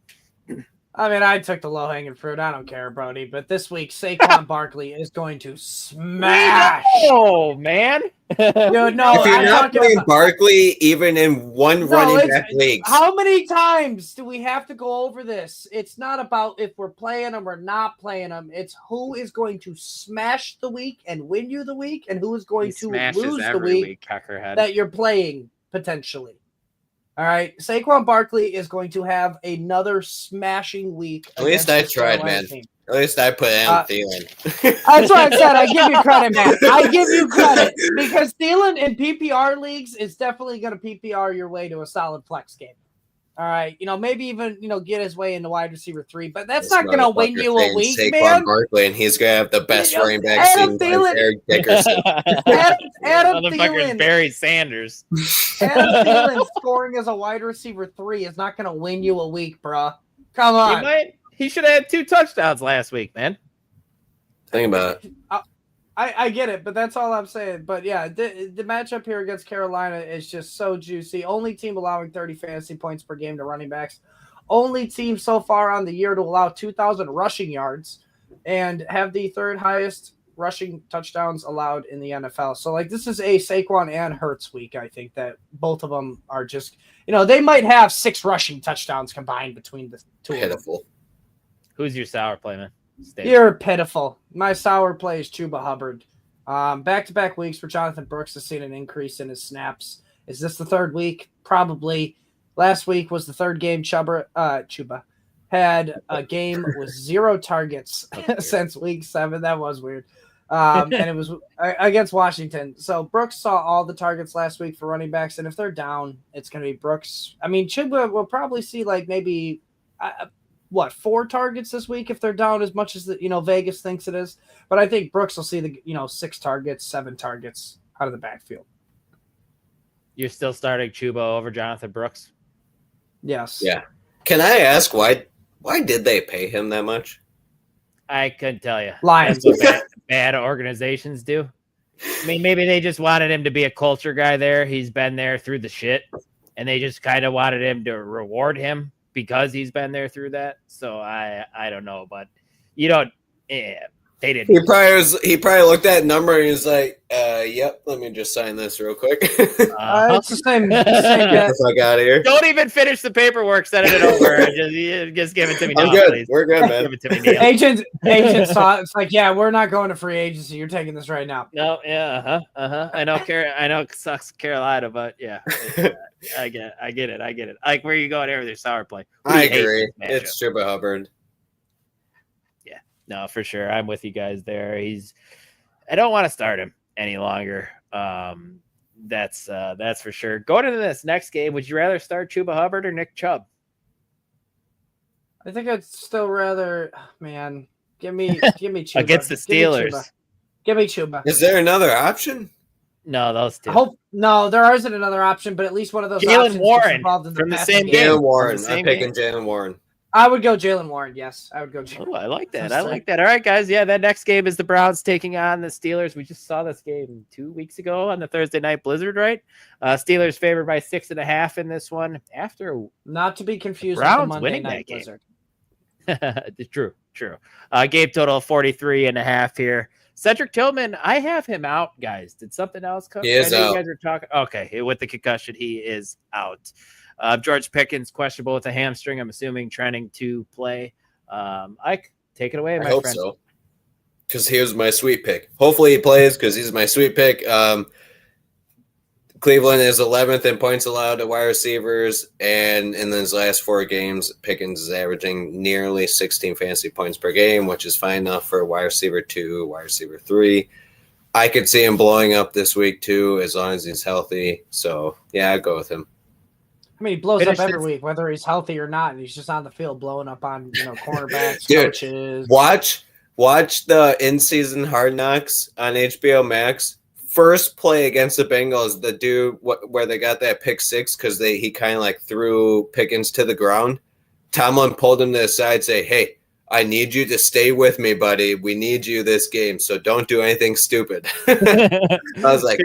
I mean, I took the low-hanging fruit. I don't care, Brody. But this week, Saquon Barkley is going to smash. Oh, man. Dude, no, If you're I'm not talking playing about- Barkley, even in one running back leagues, How many times do we have to go over this? It's not about if we're playing them or not playing them. It's who is going to smash the week and win you the week, and who is going He to smashes lose the every week Cockerhead. that you're playing potentially. All right, Saquon Barkley is going to have another smashing week. At least against I this tried, Carolina man. team. at least I put Am Thielen. That's what I said. I give you credit, man. I give you credit because Thielen in PPR leagues is definitely going to PPR your way to a solid flex game. All right, maybe even get his way into wide receiver 3, but that's not going to win you a week, Saquon man. Barkley, and he's going to have the best running back Adam scene Thielen- by Eric Dickerson. Adam Motherfucker's Thielen. Barry Sanders. Adam Thielen scoring as a wide receiver 3 is not going to win you a week, bruh. Come on. He should have had 2 touchdowns last week, man. Think about it. I get it, but that's all I'm saying. But yeah, the matchup here against Carolina is just so juicy. Only team allowing 30 fantasy points per game to running backs. Only team so far on the year to allow 2,000 rushing yards and have the 3rd highest rushing touchdowns allowed in the NFL. So this is a Saquon and Hurts week. I think that both of them are just, they might have 6 rushing touchdowns combined between the two of them. Pitiful. Who's your sour play, man? You're pitiful. My sour play is Chuba Hubbard. Back-to-back weeks for Jonathan Brooks has seen an increase in his snaps. Is this the 3rd week? Probably. Last week was the 3rd game Chuba had a game with 0 targets since week 7. That was weird. And it was against Washington. So Brooks saw all the targets last week for running backs, and if they're down, it's going to be Brooks. I mean, Chuba will probably see maybe 4 targets this week if they're down as much as Vegas thinks it is. But I think Brooks will see the 6 targets, 7 targets out of the backfield. You're still starting Chuba over Jonathan Brooks? Yes. Yeah. Can I ask why did they pay him that much? I couldn't tell you. Lions. That's what bad organizations do. I mean, maybe they just wanted him to be a culture guy there. He's been there through the shit, and they just kind of wanted him to reward him because he's been there through that. So I don't know, but you don't. They didn't. He probably looked at that number and he's like, yep, let me just sign this real quick. Get It's the same. Same the fuck out of here. Don't even finish the paperwork. Send it over. Just give it to me now, I'm good. please. We're good, man. Give it to me now. Agent saw it. It's like, yeah, we're not going to free agency. You're taking this right now. No, yeah, I know, I know it sucks, Carolina, but yeah, I get it. Like, where you going here with your sour play? I agree. It's Chuba Hubbard. Yeah, no, for sure. I'm with you guys there. I don't want to start him any longer. That's for sure. Going into this next game, would you rather start Chuba Hubbard or Nick Chubb? I think I'd still rather, man, give me Chuba. Against the Steelers. Give me Chuba. Is there another option? No, those two. No, there isn't another option, but at least one of those Jalen options is Warren involved in the from the passing same game. game. Jalen Warren. Same I'm picking Jalen Warren. I would go Jalen Warren. Yes, I would go Jalen. Oh, I like that. I like that. All right, guys. Yeah, that next game is the Browns taking on the Steelers. We just saw this game 2 weeks ago on the Thursday night blizzard, right? Steelers favored by 6.5 in this one. After Not to be confused Browns with the Monday winning night that game. blizzard. True. Game total of 43.5 here. Cedric Tillman, I have him out, guys. Did something else come? He is out. You guys were talking. Okay, with the concussion, he is out. George Pickens questionable with a hamstring. I'm assuming trending to play. Ike, take it away, my I hope friend. so. Because he was my sweet pick. Hopefully he plays because he's my sweet pick. Cleveland is 11th in points allowed to wide receivers, and in his last 4 games, Pickens is averaging nearly 16 fantasy points per game, which is fine enough for wide receiver 2, wide receiver 3. I could see him blowing up this week too, as long as he's healthy. So yeah, I'd go with him. I mean, he blows Finish up every this- week, whether he's healthy or not. And he's just on the field blowing up on cornerbacks, Dude, coaches. Watch the in-season Hard Knocks on HBO Max. First play against the Bengals, the dude where they got that pick 6 because he kind of like threw Pickens to the ground. Tomlin pulled him to the side, say, "Hey, I need you to stay with me, buddy. We need you this game, so don't do anything stupid." I was like,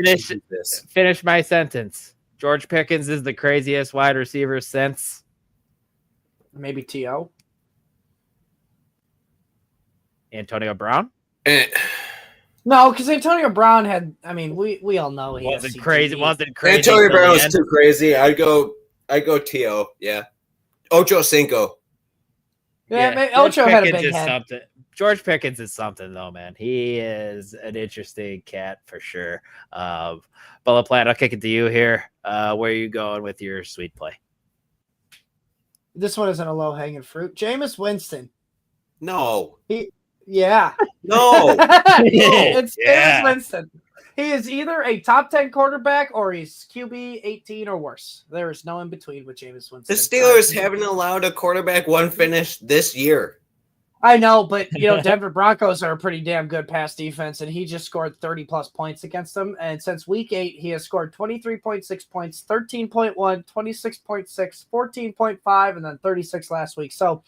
Finish my sentence. George Pickens is the craziest wide receiver since Maybe T.O. Antonio Brown. No, because Antonio Brown had. I mean, we all know he Wasn't has crazy. CTE. Wasn't crazy. Antonio till Brown the was end. too crazy. I'd go T.O. Yeah. Ocho Cinco. Yeah, maybe George Ocho had a Pickens big is head. something. George Pickens is something, though, man. He is an interesting cat for sure. Bella Plant, I'll kick it to you here. Where are you going with your sweet play? This one isn't a low hanging fruit. Jameis Winston. No. Yeah. No. It's Yeah. Jameis Winston. He is either a top 10 quarterback or he's QB 18 or worse. There is no in between with Jameis Winston. The Steelers haven't allowed a quarterback 1 finish this year. I know, but Denver Broncos are a pretty damn good pass defense, and he just scored 30 plus points against them. And since week 8, he has scored 23.6 points, 13.1, 26.6, 14.5, and then 36 last week. So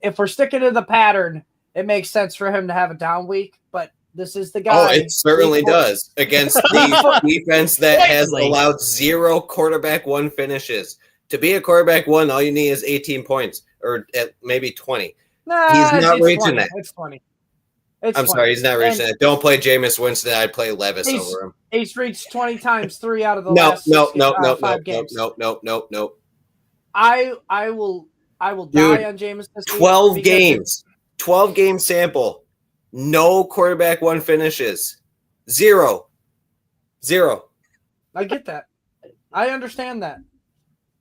if we're sticking to the pattern, it makes sense for him to have a down week, but this is the guy. Oh, it certainly does against the defense that has allowed 0 quarterback 1 finishes. To be a quarterback 1, all you need is 18 points or at maybe 20. Nah, He's not it's reaching 20. that. It's 20. I'm sorry, he's not reaching that. Don't play Jameis Winston. I'd play Levis over him. He's reached 20 times 3 out of the last 5 games. No. I will Dude, die on Jameis this week 12 because games. 12 game sample. No quarterback 1 finishes. 0. I get that. I understand that.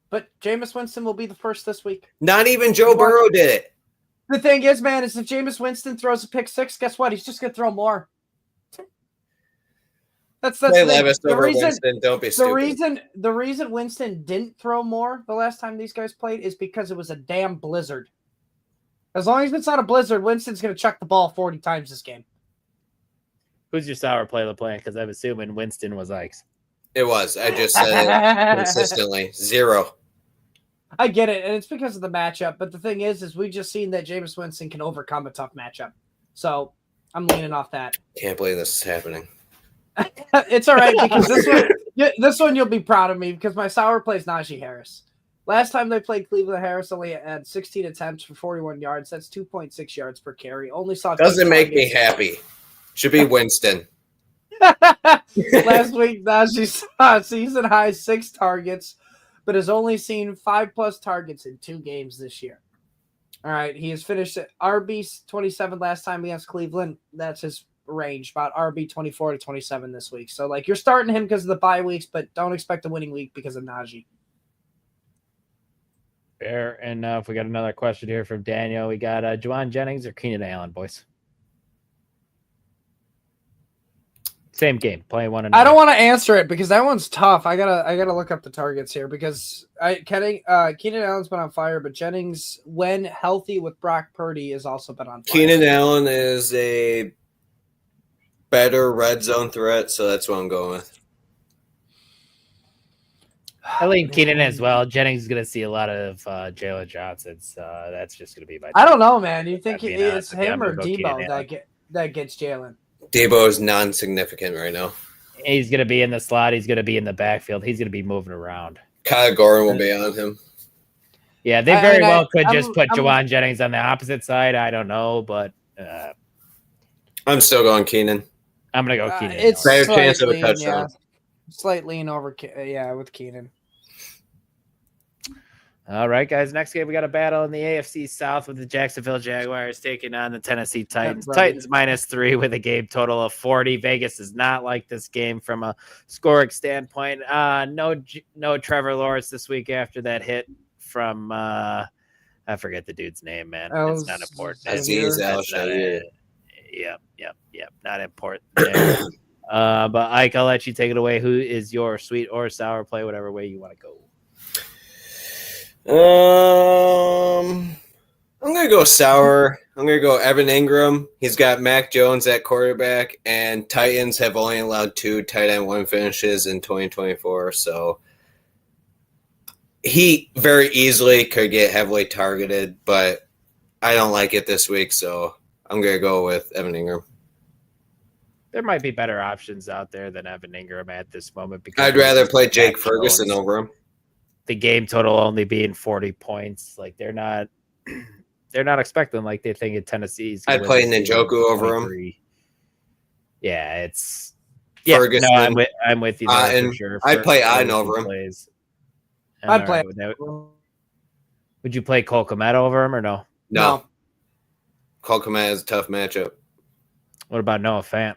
But Jameis Winston will be the first this week. Not even Joe Burrow did it. The thing is, man, is if Jameis Winston throws a pick 6, guess what? He's just going to throw more. That's Play the Levis over reason. Winston. Don't be stupid. The reason Winston didn't throw more the last time these guys played is because it was a damn blizzard. As long as it's not a blizzard, Winston's going to chuck the ball 40 times this game. Who's your sour play of the plan? Because I'm assuming Winston was Ike's. It was. I just said it consistently. 0. I get it, and it's because of the matchup. But the thing is we've just seen that Jameis Winston can overcome a tough matchup. So I'm leaning off that. Can't believe this is happening. It's all right because this one you'll be proud of me because my sour play is Najee Harris. Last time they played Cleveland, Harris only had 16 attempts for 41 yards. That's 2.6 yards per carry. Only saw Doesn't make me happy. Should be Winston. Last week, Najee saw season high 6 targets, but has only seen 5+ targets in 2 games this year. All right, he has finished at RB 27 last time against Cleveland. That's his range, about RB 24 to 27 this week. So, like, you're starting him because of the bye weeks, but don't expect a winning week because of Najee. Fair enough. We got another question here from Daniel. We got Juwan Jennings or Keenan Allen, boys? Same game, playing one another. I don't want to answer it because that one's tough. I gotta look up the targets here because Keenan Allen's been on fire, but Jennings, when healthy with Brock Purdy, has also been on fire. Keenan Allen is a better red zone threat, so that's what I'm going with. I lean Keenan as well. Jennings is going to see a lot of Jalen Johnson, so that's just going to be my. I don't know, man. You think That'd be it's nuts. him I'm or gonna go Keenan Debo that gets Jalen? Debo is non-significant right now. He's going to be in the slot. He's going to be in the backfield. He's going to be moving around. Kyle Gordon will be on him. Yeah, they very well could just put Juwan Jennings on the opposite side. I don't know, but I'm still going Keenan. I'm going to go Keenan. It's Better chance of a touchdown. Yeah, slight lean over, with Keenan. All right, guys. Next game, we got a battle in the AFC South with the Jacksonville Jaguars taking on the Tennessee Titans. Titans -3 with a game total of 40. Vegas does not like this game from a scoring standpoint. No Trevor Lawrence this week after that hit from I forget the dude's name, man. It's not important. Aziz Al-Shaair. Yep. Not important there. But Ike, I'll let you take it away. Who is your sweet or sour play, whatever way you want to go? I'm gonna go sour. I'm gonna go Evan Ingram. He's got Mac Jones at quarterback, and Titans have only allowed 2 tight end 1 finishes in 2024. So he very easily could get heavily targeted, but I don't like it this week, so I'm gonna go with Evan Ingram. There might be better options out there than Evan Ingram at this moment. Because I'd rather play Jake Ferguson over him. The game total only being 40 points. Like they're not expecting like they think in Tennessee's. I'd play Njoku over him. Yeah, Ferguson. No, I'm with you there for sure. I'd play Otten over him. I'd play. Would you play Cole Kmet over him or no? No. Cole Kmet is a tough matchup. What about Noah Fant?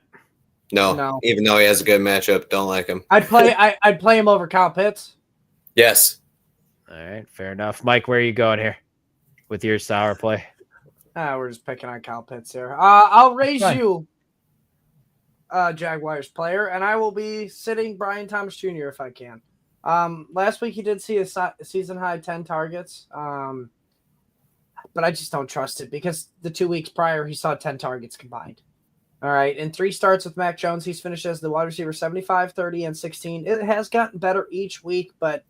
No. Even though he has a good matchup, don't like him. I'd play him over Kyle Pitts. Yes. All right, fair enough. Mike, where are you going here with your sour play? We're just picking on Kyle Pitts here. I'll raise you, Jaguars player, and I will be sitting Brian Thomas Jr. if I can. Last week he did see a season high 10 targets, but I just don't trust it because the 2 weeks prior he saw 10 targets combined. All right, in 3 starts with Mac Jones, he's finished as the wide receiver 75, 30, and 16. It has gotten better each week, but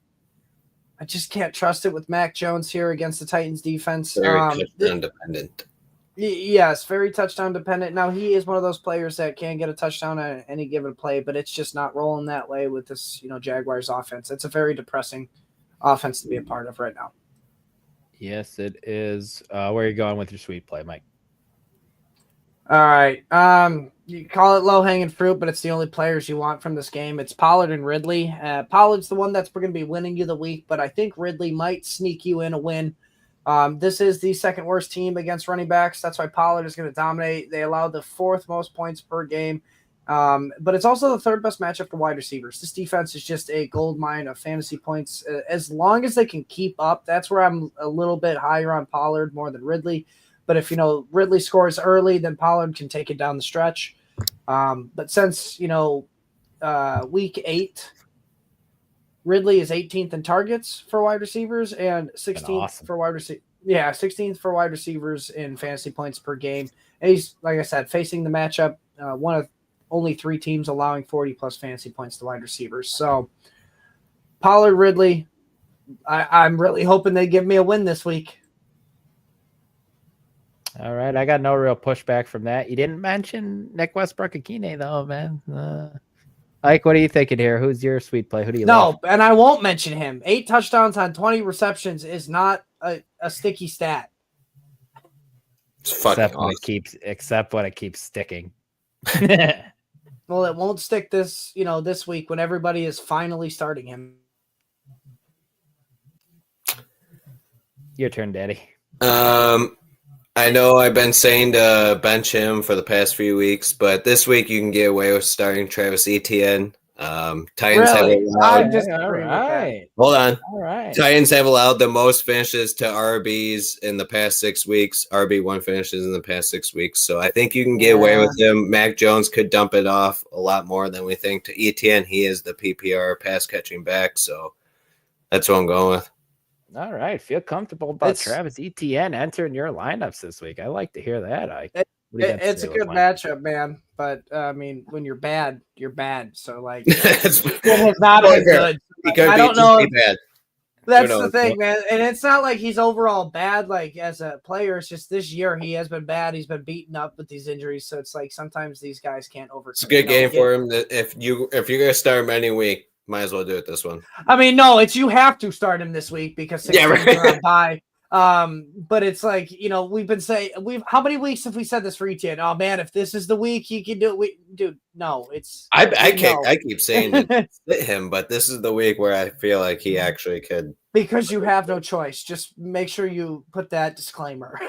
I just can't trust it with Mac Jones here against the Titans defense. Very touchdown dependent. Yes, very touchdown dependent. Now, he is one of those players that can get a touchdown on any given play, but it's just not rolling that way with this, Jaguars offense. It's a very depressing offense to be a part of right now. Yes, it is. Where are you going with your sweet play, Mike? All right. You call it low-hanging fruit, but it's the only players you want from this game. It's Pollard and Ridley. Pollard's the one that's going to be winning you the week, but I think Ridley might sneak you in a win. This is the second worst team against running backs. That's why Pollard is going to dominate. They allow the 4th most points per game, but it's also the 3rd best matchup for wide receivers. This defense is just a gold mine of fantasy points. As long as they can keep up, that's where I'm a little bit higher on Pollard more than Ridley. But if, Ridley scores early, then Pollard can take it down the stretch. But since, week 8, Ridley is 18th in targets for wide receivers and 16th for wide receivers. Yeah, 16th for wide receivers in fantasy points per game. And he's, like I said, facing the matchup, one of only 3 teams allowing 40-plus fantasy points to wide receivers. So Pollard, Ridley, I'm really hoping they give me a win this week. All right, I got no real pushback from that. You didn't mention Nick Westbrook-Akine though, man. Ike, what are you thinking here? Who's your sweet play? Who do you No, love? and I won't mention him. 8 touchdowns on 20 receptions is not a sticky stat. It's fucking Except awesome. when it keeps sticking. Well, it won't stick this week when everybody is finally starting him. Your turn, Daddy. I know I've been saying to bench him for the past few weeks, but this week you can get away with starting Travis Etienne. Titans have Really? allowed. I disagree with that. Hold on. All right. Titans have allowed the most finishes to RBs in the past 6 weeks. RB1 finishes in the past 6 weeks. So I think you can get away with him. Mac Jones could dump it off a lot more than we think to Etienne. He is the PPR pass catching back. So that's what I'm going with. All right. Feel comfortable about Travis Etienne entering your lineups this week. I like to hear that, Ike. It's a good matchup, man. But I mean, when you're bad, you're bad. So like, It's it has not been good. I don't know. Bad. That's the thing, man. And it's not like he's overall bad, like as a player. It's just this year he has been bad. He's been beaten up with these injuries. So it's like sometimes these guys can't overcome. It's a good game for him. If you're gonna start him any week, might as well do it this one. I mean, no, it's you have to start him this week because are on bye. But it's like, we've been saying how many weeks have we said this for Etienne? Oh man, if this is the week he can do it, dude. No, it's I keep saying to sit him, but this is the week where I feel like he actually could. Because you have no choice. Just make sure you put that disclaimer.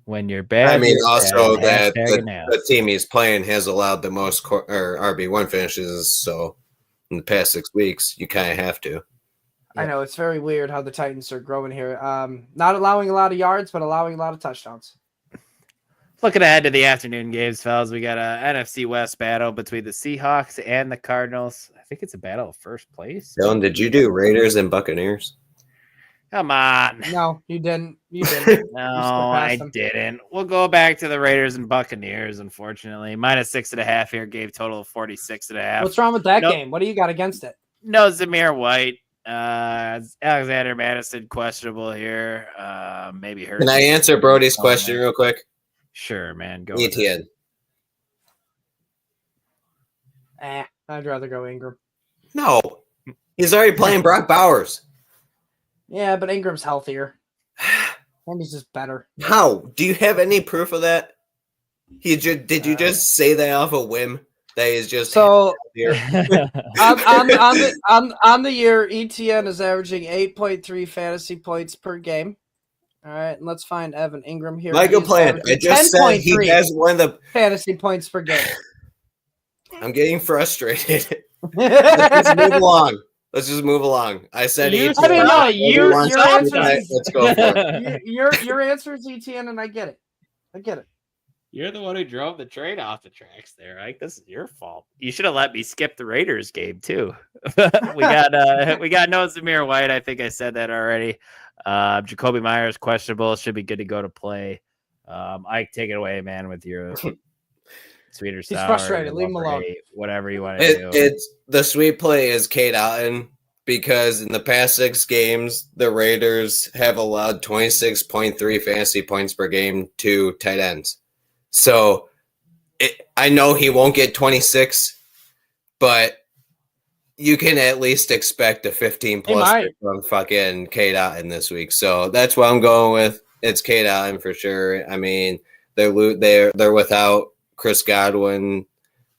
When you're bad, I mean, also bad, that the team he's playing has allowed the most RB1 finishes. So in the past 6 weeks, you kind of have to. I know it's very weird how the Titans are growing here. Not allowing a lot of yards, but allowing a lot of touchdowns. Looking ahead to the afternoon games, fellas, we got a NFC West battle between the Seahawks and the Cardinals. I think it's a battle of first place. Dylan, did you do Raiders and Buccaneers? Come on. No, you didn't. You didn't. No, I didn't. We'll go back to the Raiders and Buccaneers, unfortunately. -6.5 here, gave total of 46.5. What's wrong with that game? What do you got against it? No, Zamir White. Alexander Madison questionable here. Maybe hurt. Can I answer Brody's question real quick? Sure, man. Go. Etienne. I'd rather go Ingram. No, he's already playing Brock Bowers. Yeah, but Ingram's healthier. And he's just better. How? Do you have any proof of that? Did you just say that off a whim? That is just so. on the year, ETN is averaging 8.3 fantasy points per game. All right, and let's find Evan Ingram here. Like a plan. I just said he has one of the fantasy points per game. I'm getting frustrated. Let's move along. Let's just move along. I said your answer is ETN, and I get it. You're the one who drove the train off the tracks there, Ike. This is your fault. You should have let me skip the Raiders game too. we got no Zamir White. I think I said that already. Jacoby Myers questionable. Should be good to go to play. Ike, take it away, man, with your sweet or sour. He's frustrated. Leave him alone. Whatever you want to do. It's the sweet play is Kate Allen because in the past 6 games, the Raiders have allowed 26.3 fantasy points per game to tight ends. So I know he won't get 26, but you can at least expect a 15 plus from fucking Kate Allen this week. So that's what I'm going with. It's Kate Allen for sure. I mean, they're without Chris Godwin.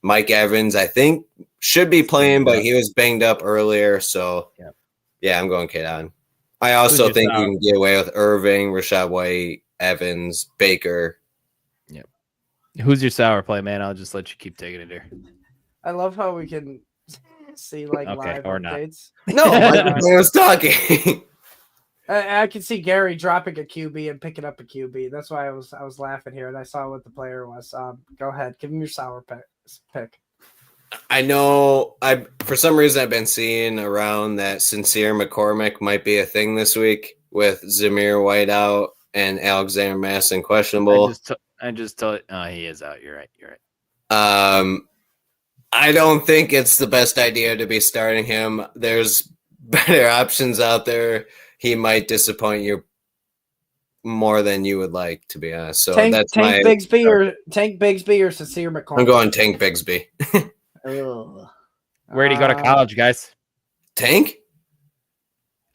Mike Evans, I think, should be playing, but he was banged up earlier. So, yeah, I'm going Kate Allen. I also think you can get away with Irving, Rashad White, Evans, Baker. Yep. Who's your sour play, man? I'll just let you keep taking it here. I love how we can see live or updates. Not. No, I was talking. I can see Gary dropping a QB and picking up a QB. That's why I was laughing here, and I saw what the player was. Go ahead, give him your sour pick. I know for some reason I've been seeing around that Sincere McCormick might be a thing this week with Zamir White out and Alexander Madison questionable. I just told he is out. You're right. I don't think it's the best idea to be starting him. There's better options out there. He might disappoint you more than you would like, to be honest. So Tank Bigsby or Sincere McCormick. I'm going Tank Bigsby. Where'd he go to college, guys? Tank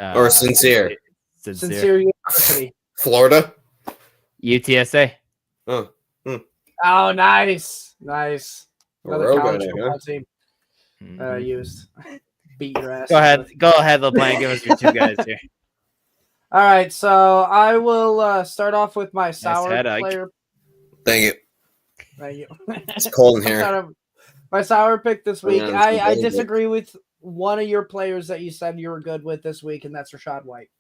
or Sincere? Sincere University. Florida? UTSA. Oh, Oh, nice. Nice. Another Road college Runner, football huh? team Mhm. used. Beat your ass. Go ahead, LeBlanc. Give us your two guys here. All right, so I will start off with my sour head, Ike. player. Thank you. Thank you. It's cold in here. Start off my sour pick this week. Yeah, I it's disagree with one of your players that you said you were good with this week, and that's Rachaad White.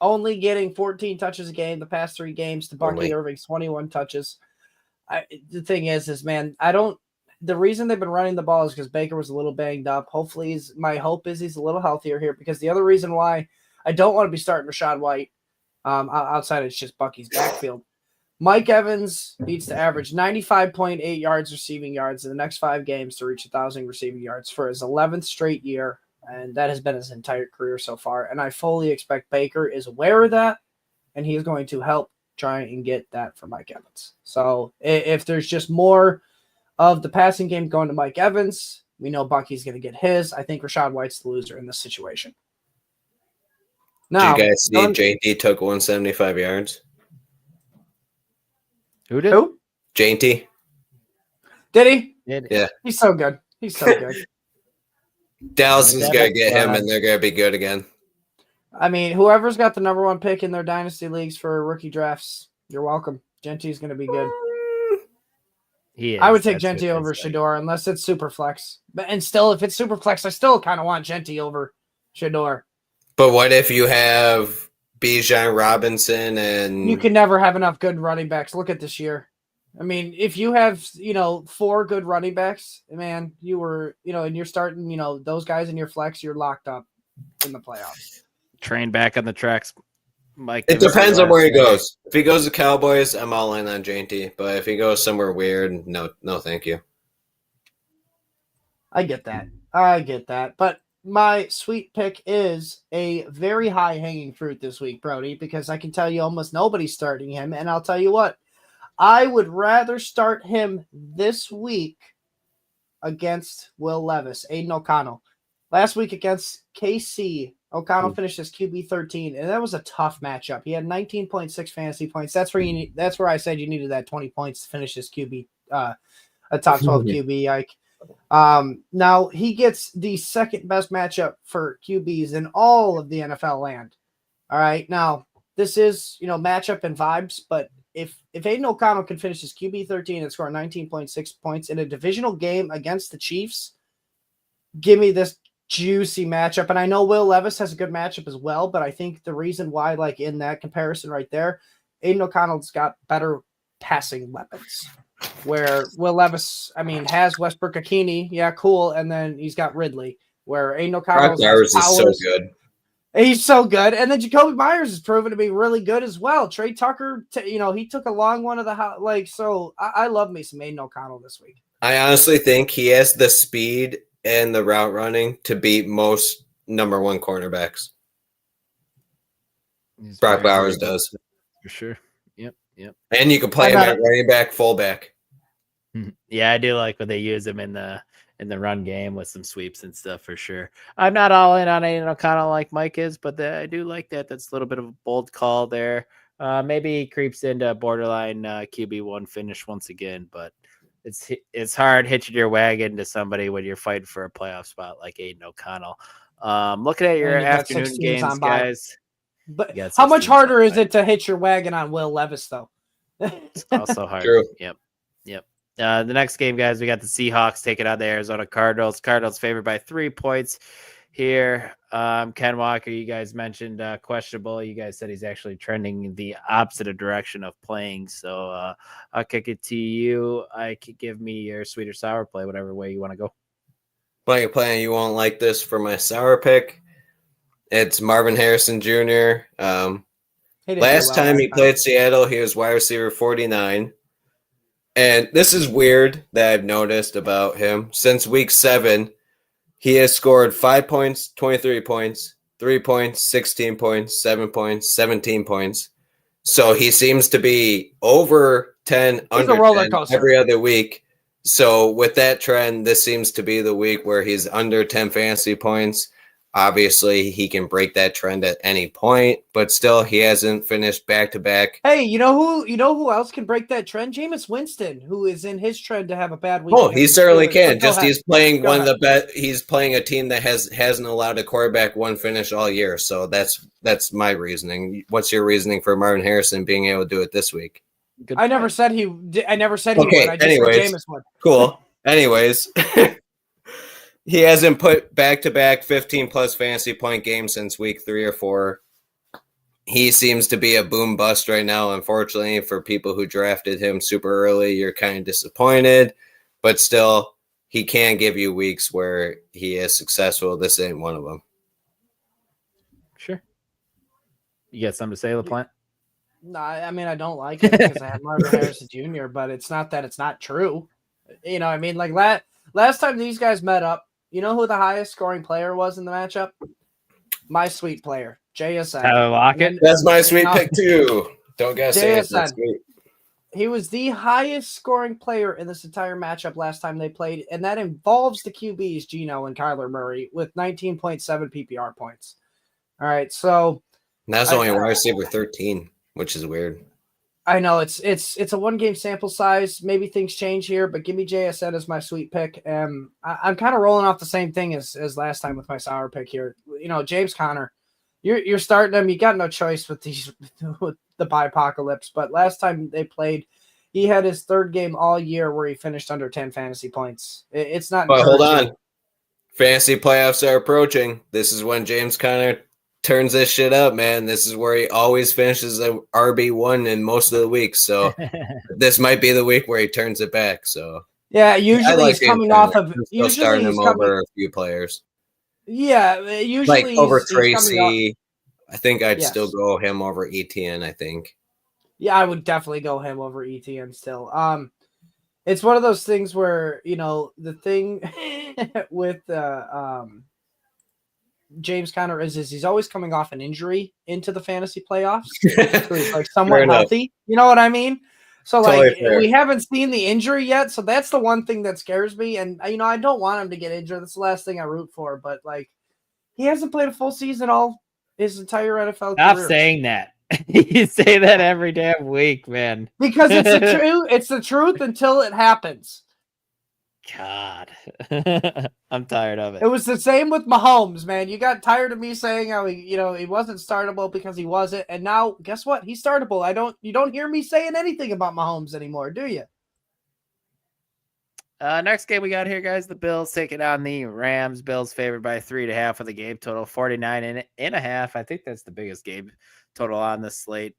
Only getting 14 touches a game the past 3 games to Bucky Irving's 21 touches. The thing is, man, the reason they've been running the ball is because Baker was a little banged up. Hopefully, my hope is he's a little healthier here, because the other reason why I don't want to be starting Rachaad White, outside it's just Bucky's backfield. Mike Evans needs to average 95.8 yards receiving yards in the next 5 games to reach 1,000 receiving yards for his 11th straight year, and that has been his entire career so far. And I fully expect Baker is aware of that, and he is going to help try and get that for Mike Evans. So if there's just more of the passing game going to Mike Evans, we know Bucky's going to get his. I think Rachaad White's the loser in this situation. Now, did you guys see JT took 175 yards? Who did? Who? JT. Did he? Yeah. He's so good. He's so good. Dallas is going to get him, and they're going to be good again. I mean, whoever's got the number 1 pick in their dynasty leagues for rookie drafts, you're welcome. Genty's going to be good. He is. I would take That's Genty what over it's like. Shador unless it's super flex. And still, if it's super flex, I still kind of want Genty over Shador. But what if you have Bijan Robinson and You can never have enough good running backs. Look at this year. I mean, if you have, 4 good running backs, man, you were, and you're starting, those guys in your flex, you're locked up in the playoffs. Train back on the tracks, Mike. It depends on where he goes. If he goes to Cowboys, I'm all in on JT. But if he goes somewhere weird, no, thank you. I get that. But my sweet pick is a very high hanging fruit this week, Brody, because I can tell you almost nobody's starting him. And I'll tell you what, I would rather start him this week against Will Levis, Aiden O'Connell. Last week against KC, O'Connell finished as QB 13, and that was a tough matchup. He had 19.6 fantasy points. That's where I said you needed that 20 points to finish his QB, a top 12 QB. Ike. Now he gets the second best matchup for QBs in all of the NFL land. All right, now this is matchup and vibes, but if Aiden O'Connell can finish his QB 13 and score 19.6 points in a divisional game against the Chiefs, give me this juicy matchup. And I know Will Levis has a good matchup as well, but I think the reason why, like in that comparison right there, Aiden O'Connell's got better passing weapons. Where Will Levis, has Westbrook-Akini, yeah, cool, and then he's got Ridley. Where Aiden O'Connell is so good. He's so good, and then Jacoby Myers has proven to be really good as well. Trey Tucker, he took a long one of the so I love me some Aiden O'Connell this week. I honestly think he has the speed and the route running to beat most number 1 cornerbacks. Brock Bowers does. For sure. Yep. And you can play him at running back, fullback. Yeah, I do like when they use him in the run game with some sweeps and stuff for sure. I'm not all in on Aiden O'Connell like Mike is, but I do like that. That's a little bit of a bold call there. Maybe he creeps into borderline QB1 finish once again, but it's hard hitching your wagon to somebody when you're fighting for a playoff spot like Aiden O'Connell. Looking at your afternoon games, guys. But how much harder is it to hitch your wagon on Will Levis, though? It's also hard. True. Yep. The next game, guys, we got the Seahawks taking on the Arizona Cardinals. Cardinals favored by 3 points here. Ken Walker, you guys mentioned questionable. You guys said he's actually trending the opposite direction of playing. So I'll kick it to you. I could give me your sweet or sour play, whatever way you want to go. Playing a plan, you won't like this for my sour pick. It's Marvin Harrison Jr. Last time he played Seattle, he was wide receiver 49. And this is weird that I've noticed about him. Since week 7, he has scored 5 points, 23 points, 3 points, 16 points, 7 points, 17 points. So he seems to be over 10, under 10 every other week. So with that trend, this seems to be the week where he's under 10 fantasy points. Obviously, he can break that trend at any point, but still, he hasn't finished back-to-back. Hey, you know who else can break that trend? Jameis Winston, who is in his trend to have a bad week. Oh, he certainly can. Just Just he's playing Go one of ahead. the best. He's playing a team that hasn't allowed a quarterback one finish all year. So that's my reasoning. What's your reasoning for Marvin Harrison being able to do it this week? Good I never point. said he would. I just anyways. said Jameis would. Cool. Anyways, he hasn't put back-to-back 15-plus fantasy point games since week 3 or 4. He seems to be a boom bust right now. Unfortunately, for people who drafted him super early, you're kind of disappointed. But still, he can give you weeks where he is successful. This ain't one of them. Sure. You got something to say, LaPlante? No, I mean I don't like it because I had Marvin Harrison Jr., but it's not that it's not true. You know, I mean, like last time these guys met up, you know who the highest scoring player was in the matchup? My sweet player, JSN. Tyler Lockett? That's my sweet pick too. Don't guess it. That's JSN. sweet. He was the highest scoring player in this entire matchup last time they played, and that involves the QBs Geno and Kyler Murray with 19.7 PPR points. All right, so And that's only wide receiver 13, which is weird. I know it's a 1 game sample size. Maybe things change here, but give me JSN as my sweet pick. I'm kind of rolling off the same thing as last time with my sour pick here. You know, James Conner, you're starting him. You got no choice with these with the bipocalypse. But last time they played, he had his 3rd game all year where he finished under 10 fantasy points. It's not. But hold on, fantasy playoffs are approaching. This is when James Conner turns this shit up, man. This is where he always finishes a RB1 in most of the weeks. So this might be the week where he turns it back. So yeah, usually he's coming off of starting him over a few players. Yeah, usually like over he's Tracy. I think I'd still go him over ETN. I think. Yeah, I would definitely go him over ETN still. It's one of those things where, you know, the thing with James Conner is he's always coming off an injury into the fantasy playoffs. So he's like somewhat healthy. You know what I mean? So like we haven't seen the injury yet. So that's the one thing that scares me. And you know, I don't want him to get injured. That's the last thing I root for. But like he hasn't played a full season all his entire NFL Stop career. saying that. You say that every damn week, man. Because it's the truth. It's the truth until it happens. God, I'm tired of it. It was the same with Mahomes, man. You got tired of me saying how he wasn't startable because he wasn't, and now guess what? He's startable. You don't hear me saying anything about Mahomes anymore, do you? Next game we got here, guys. The Bills taking on the Rams. Bills favored by 3.5 with a game total 49.5. I think that's the biggest game total on the slate.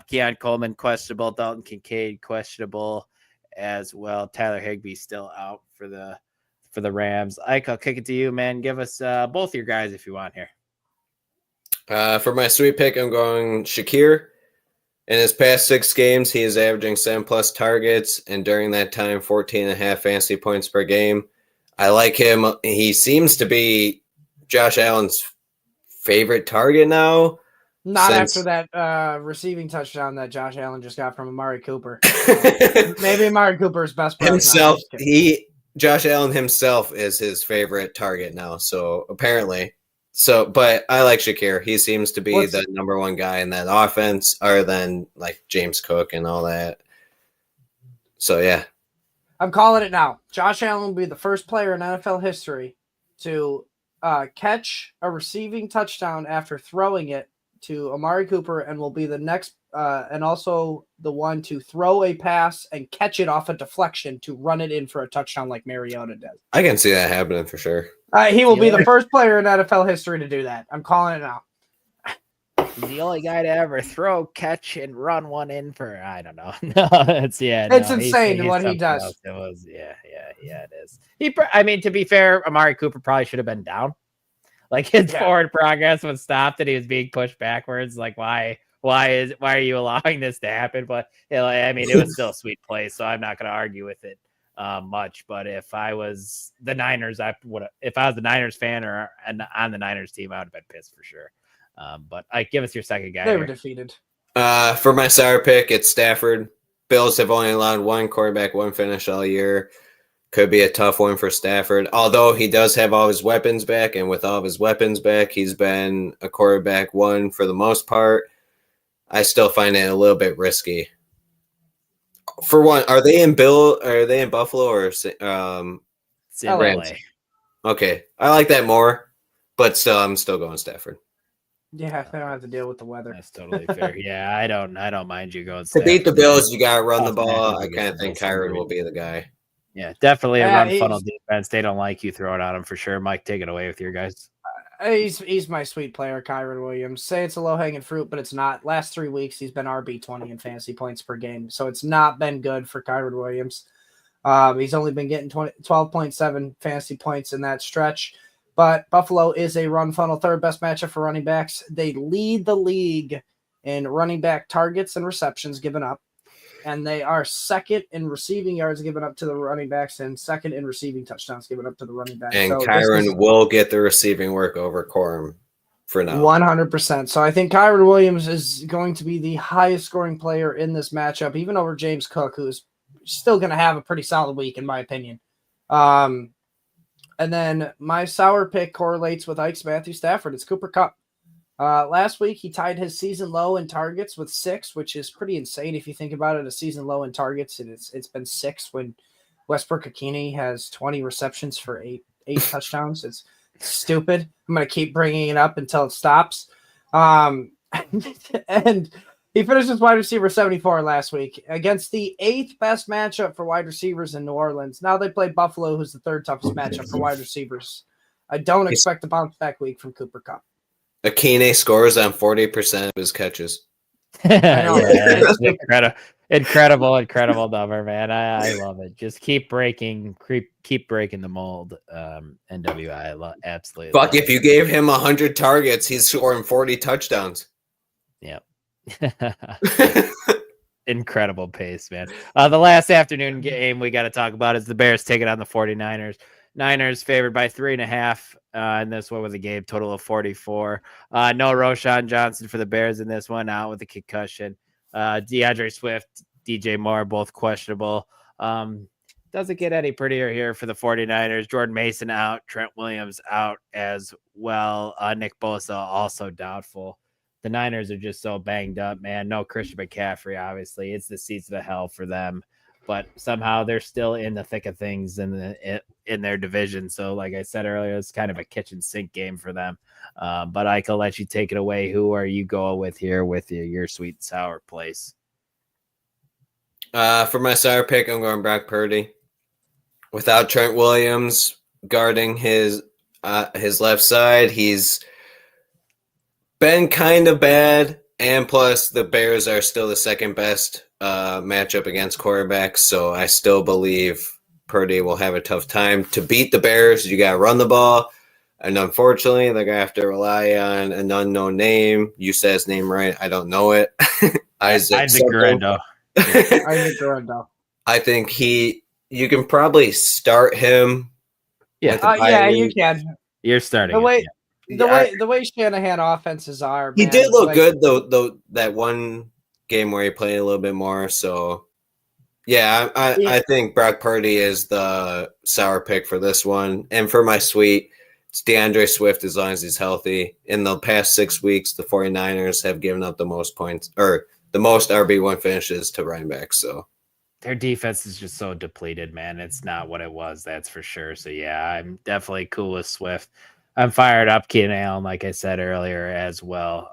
Keon Coleman questionable, Dalton Kincaid questionable as well. Tyler Higbee still out for the Rams. Ike, I'll kick it to you, man. Give us both your guys if you want here. For my sweet pick, I'm going Shakir. In his past 6 games, he is averaging 7+ targets, and during that time, 14.5 fantasy points per game. I like him. He seems to be Josh Allen's favorite target now. Not after that receiving touchdown that Josh Allen just got from Amari Cooper. Maybe Amari Cooper's best player. Himself, Josh Allen himself is his favorite target now. So apparently, but I like Shakir. He seems to be the number one guy in that offense, other than like James Cook and all that. So yeah, I'm calling it now. Josh Allen will be the first player in NFL history to catch a receiving touchdown after throwing it to Amari Cooper, and will be the next and also the one to throw a pass and catch it off a deflection to run it in for a touchdown like Mariota did. I can see that happening for sure. He will be the first player in NFL history to do that. I'm calling it now. He's the only guy to ever throw, catch, and run one in for, I don't know. It's insane what he does. Else. It was, it is. To be fair, Amari Cooper probably should have been down. Like his forward progress was stopped and he was being pushed backwards. Like, why are you allowing this to happen? But it was still a sweet play, so I'm not going to argue with it much. But if I was the Niners, if I was the Niners fan or on the Niners team, I would have been pissed for sure. But give us your second guy. They were defeated. For my sour pick, it's Stafford. Bills have only allowed one quarterback, one finish all year. could be a tough one for Stafford. Although he does have all his weapons back, and with all of his weapons back, he's been a quarterback one for the most part. I still find it a little bit risky. For one, are they in Buffalo or It's in Rams. LA. Okay, I like that more, but still, I'm still going Stafford. Yeah, they don't have to deal with the weather. That's totally fair. Yeah, I don't mind you going To beat the Stafford. Bills, you got to run the Tough ball. matchup I kind of against think the Bills. Kyron will be the guy. Yeah, definitely a Yeah, run funnel he's- defense. They don't like you throwing on them for sure. Mike, take it away with your guys. He's my sweet player, Kyron Williams. Say it's a low hanging fruit, but it's not. Last 3 weeks, he's been RB20 in fantasy points per game, so it's not been good for Kyron Williams. He's only been getting 12.7 fantasy points in that stretch. But Buffalo is a run funnel third best matchup for running backs. They lead the league in running back targets and receptions given up. And they are second in receiving yards given up to the running backs and second in receiving touchdowns given up to the running backs. And so Kyron will get the receiving work over Corum for now. 100%. So I think Kyron Williams is going to be the highest scoring player in this matchup, even over James Cook, who's still going to have a pretty solid week, in my opinion. And then my sour pick correlates with Ike's Matthew Stafford. It's Cooper Kupp. Last week, he tied his season low in targets with 6, which is pretty insane if you think about it. A season low in targets, and it's been 6 when Westbrook-Ikini has 20 receptions for 8 touchdowns. It's stupid. I'm going to keep bringing it up until it stops. And he finished as wide receiver 74 last week against the 8th best matchup for wide receivers in New Orleans. Now they play Buffalo, who's the 3rd toughest matchup for wide receivers. I don't expect a bounce back week from Cooper Kupp. Akine scores on 40% of his catches. It's incredible number, man. I love it. Just keep breaking the mold. NWI, absolutely. Fuck, if you gave him 100 targets, he's scoring 40 touchdowns. Yep. Incredible pace, man. The last afternoon game we got to talk about is the Bears taking on the 49ers. Niners favored by 3.5 in this one with a game total of 44. No Roshan Johnson for the Bears in this one, out with a concussion. DeAndre Swift, DJ Moore, both questionable. Doesn't get any prettier here for the 49ers. Jordan Mason out, Trent Williams out as well. Nick Bosa also doubtful. The Niners are just so banged up, man. No Christian McCaffrey, obviously. It's the season of hell for them. But somehow they're still in the thick of things in their division. So, like I said earlier, it's kind of a kitchen sink game for them. But I can let you take it away. Who are you going with here with your sweet and sour place? For my sour pick, I'm going Brock Purdy. Without Trent Williams guarding his left side, he's been kind of bad. And plus, the Bears are still the second best matchup against quarterbacks. So I still believe Purdy will have a tough time. To beat the Bears, you got to run the ball. And unfortunately, they're going to have to rely on an unknown name. You said his name right. I don't know it. Isaac Guerrero. Isaac Guerrero. I think you can probably start him. Yeah. with the bye Yeah, week. you can. You're starting. The way it, the way Shanahan offenses are, He man, did it's look like- good though that one game where he played a little bit more. So yeah, I think Brock Purdy is the sour pick for this one. And for my sweet, it's DeAndre Swift as long as he's healthy. In the past 6 weeks, the 49ers have given up the most points or the most RB1 finishes to running backs. So their defense is just so depleted, man. It's not what it was, that's for sure. So yeah, I'm definitely cool with Swift. I'm fired up, Keenan Allen, like I said earlier as well.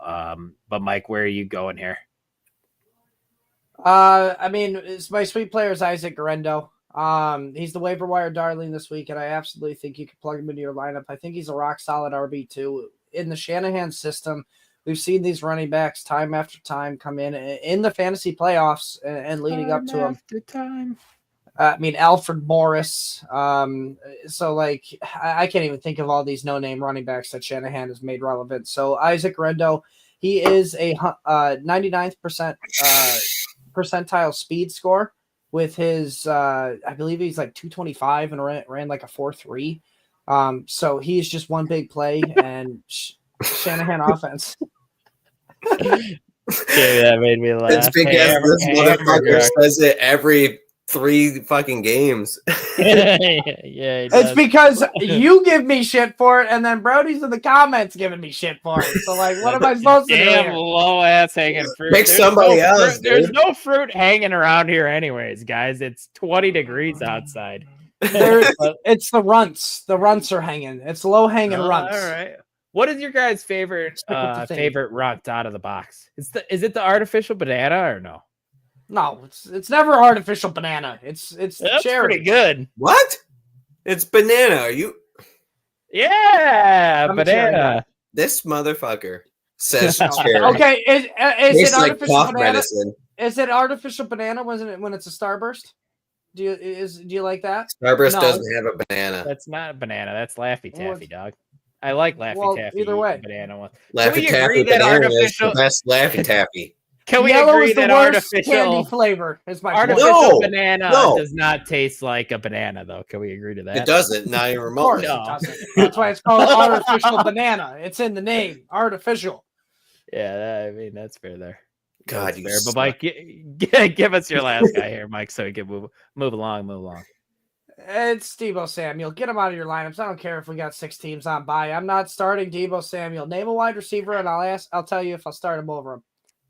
But Mike, where are you going here? I mean, my sweet player is Isaac Guerrero. He's the waiver wire darling this week, and I absolutely think you could plug him into your lineup. I think he's a rock solid RB2 in the Shanahan system. We've seen these running backs time after time come in the fantasy playoffs and leading up to them. Time. I mean, Alfred Morris. So, like, I can't even think of all these no-name running backs that Shanahan has made relevant. So, Isaac Guerrero, he is a 99th percentile speed score with his, I believe he's like 225 and ran like a 4.3. So, he's just one big play and Shanahan offense. Okay, that made me laugh. it's because this motherfucker says it every 3 fucking games. yeah, he It's does. because you give me shit for it, and then Brody's in the comments giving me shit for it. So, like, what am I supposed to do Damn here? low ass hanging fruit. Pick There's somebody no else, fruit- There's dude. no fruit hanging around here, anyways, guys. It's 20 degrees outside. It's the runts. The runts are hanging. It's low hanging Oh, runts. all right. What is your guys' favorite Stick with the theme. favorite runt out of the box? Is it the artificial banana or no? No, it's never artificial banana. It's That's cherry. pretty good. What? It's banana. Are you Yeah, I'm a cherry banana. this motherfucker says No. cherry. Okay, is Tastes it like artificial cough banana? medicine. Is it artificial banana? Wasn't it when it's a starburst? Do you like that? Starburst No. doesn't have a banana. That's not a banana. That's Laffy Well, Taffy, dog. I like Laffy well, Taffy. either way. Banana one. Laffy we Taffy agree that banana is artificial- the best Laffy Taffy. Can we Yellow agree is the that worst artificial candy flavor. Is my point. artificial No, banana no. does not taste like a banana, though? Can we agree to that? It doesn't, not even Of course remotely. No. it doesn't. That's why it's called artificial banana. It's in the name. Artificial. Yeah, I mean that's fair there. God, That's you fair. But suck. Mike, give us your last guy here, Mike, so we can move along. It's Deebo Samuel. Get him out of your lineups. I don't care if we got 6 teams on bye. I'm not starting Deebo Samuel. Name a wide receiver, and I'll tell you if I'll start him over him.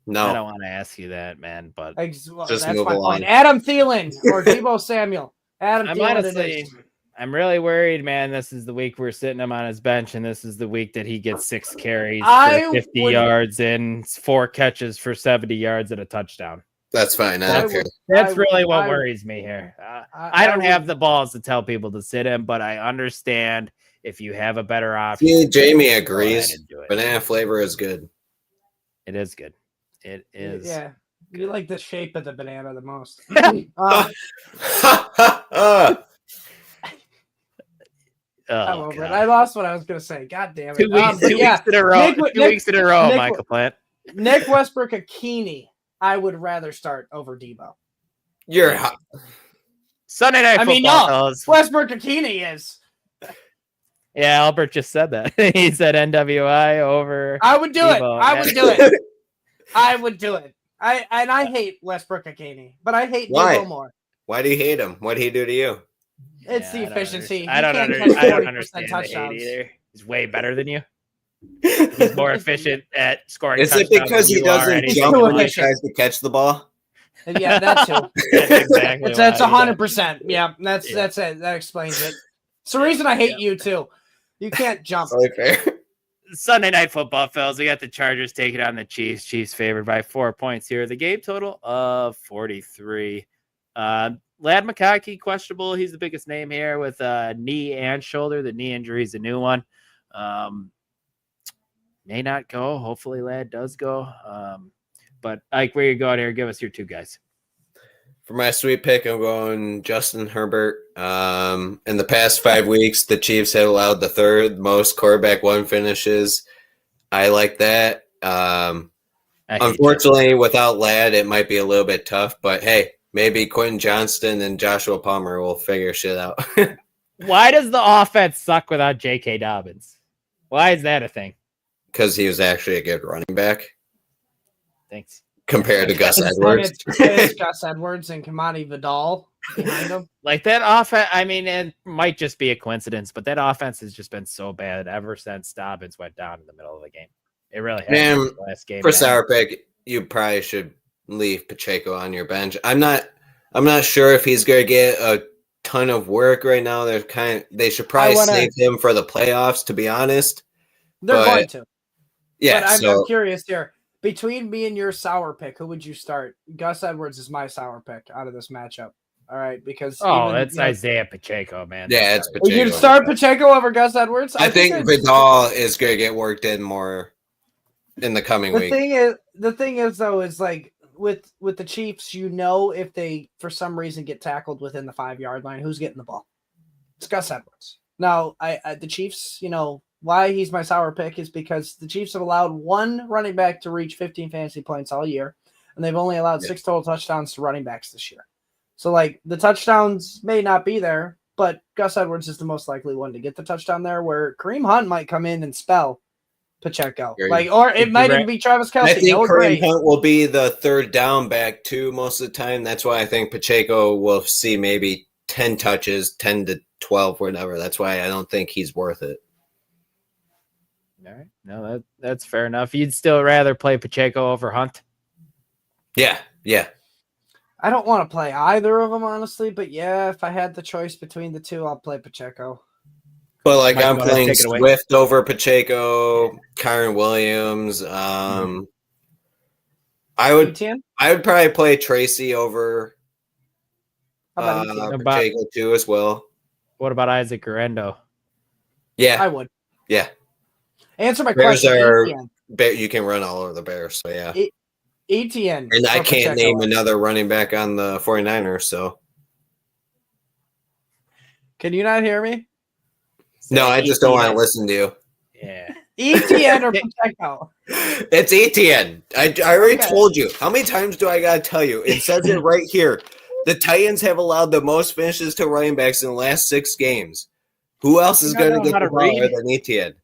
I don't No, want to ask you that, man, but Just That's move my along. point. Adam Thielen or Deebo Samuel. Adam I'm Thielen. honestly, it is. I'm really worried, man. This is the week we're sitting him on his bench, and this is the week that he gets 6 carries I for 50 would- yards and 4 catches for 70 yards and a touchdown. that's fine. I don't care. That's I- really what I- worries me here. I don't would- have the balls to tell people to sit him, but I understand if you have a better option. See, Jamie go ahead agrees. and do it. Banana flavor is good. It is good. It is. Yeah. You like the shape of the banana the most. Oh, But God. I lost what I was going to say. God damn it. 2 weeks, But 2 yeah, weeks in a row. Nick- 2 Nick- weeks in a row, Nick- Michael Plant. Nick Westbrook-Akini, I would rather start over Deebo. You're hot. Sunday night I football, mean, no. fellas. Westbrook-Akini is. Yeah, Albert just said that. He said NWI over. I would do it. Deebo, I yeah. would do it. I would do it. I hate Westbrook-Akini, but I hate Why? Deebo more. Why do you hate him? What did he do to you? It's Yeah, the efficiency. I don't, He can't under- catch I don't 40% understand the touchdowns. hate either. He's way better than you. He's more efficient at scoring. Is it touchdowns because than he you are doesn't at He's jump too when he efficient. tries to catch the ball? And yeah, that too. That's exactly. That's why he 100%. Yeah, that's Yeah. it. That explains it. It's the reason I hate you too. You can't jump. Totally fair. Sunday night football, fellas. We got the Chargers taking on the Chiefs. Chiefs favored by 4 points here. The game total of 43. Lad McConkey, questionable. He's the biggest name here with knee and shoulder. The knee injury is a new one. May not go. Hopefully, Lad does go. But Ike, where you going here? Give us your 2 guys. For my sweet pick, I'm going Justin Herbert. In the past 5 weeks, the Chiefs have allowed the 3rd most quarterback 1 finishes. I like that. I hate Unfortunately, without Ladd, it might be a little bit tough. But hey, maybe Quentin Johnston and Joshua Palmer will figure shit out. you. Why does the offense suck without J.K. Dobbins? Why is that a thing? Because he was actually a good running back Thanks. compared to Gus And Edwards. it's Gus Edwards and Kamani Vidal behind him. Like that offense, I mean, it might just be a coincidence, but that offense has just been so bad ever since Dobbins went down in the middle of the game. It really has. Man, The last game. For Yeah. sour pick, you probably should leave Pacheco on your bench. I'm not sure if he's gonna get a ton of work right now. They should probably save him for the playoffs, to be honest. They're But- going to. Yeah, But I'm so curious here. Between me and your sour pick, who would you start? Gus Edwards is my sour pick out of this matchup. All right, because That's Isaiah Pacheco, man. yeah, it's That's Pacheco. You'd start Pacheco over Gus Edwards. I think it's- Vidal is gonna get worked in more in the coming The week. thing is though, is like with the Chiefs, if they for some reason get tackled within the 5-yard line, who's getting the ball? It's Gus Edwards. Now, the Chiefs, why he's my sour pick is because the Chiefs have allowed 1 running back to reach 15 fantasy points all year, and they've only allowed 6 total touchdowns to running backs this year. So, like, the touchdowns may not be there, but Gus Edwards is the most likely one to get the touchdown there, where Kareem Hunt might come in and spell Pacheco. Agreed. Or it might even be Travis Kelce. I think No Kareem agree. Hunt will be the third down back too most of the time. That's why I think Pacheco will see maybe 10 touches, 10 to 12, whatever. That's why I don't think he's worth it. All right. No, that's fair enough. You'd still rather play Pacheco over Hunt? Yeah. I don't want to play either of them, honestly. But yeah, if I had the choice between the two, I'll play Pacheco. But like Mike, I'm go ahead, playing take it away. Swift over Pacheco, Kyron Williams. I would Etienne? probably play Tracy over How about Etienne? Pacheco too as well. What about Isaac Garendo? Yeah, I would. yeah. Answer my Bears question. are Etienne. you can run all over the Bears, so yeah. Etienne. And I or can't Pacheco. name another running back on the 49ers, so Can you not hear me? no, I just don't want to listen to you. Yeah. Etienne or Pacheco? It's Etienne. I already Okay. told you. How many times do I gotta tell you? It says it right here. The Titans have allowed the most finishes to running backs in the last 6 games. Who else is You going don't to know get how the to ball read? other than Etienne?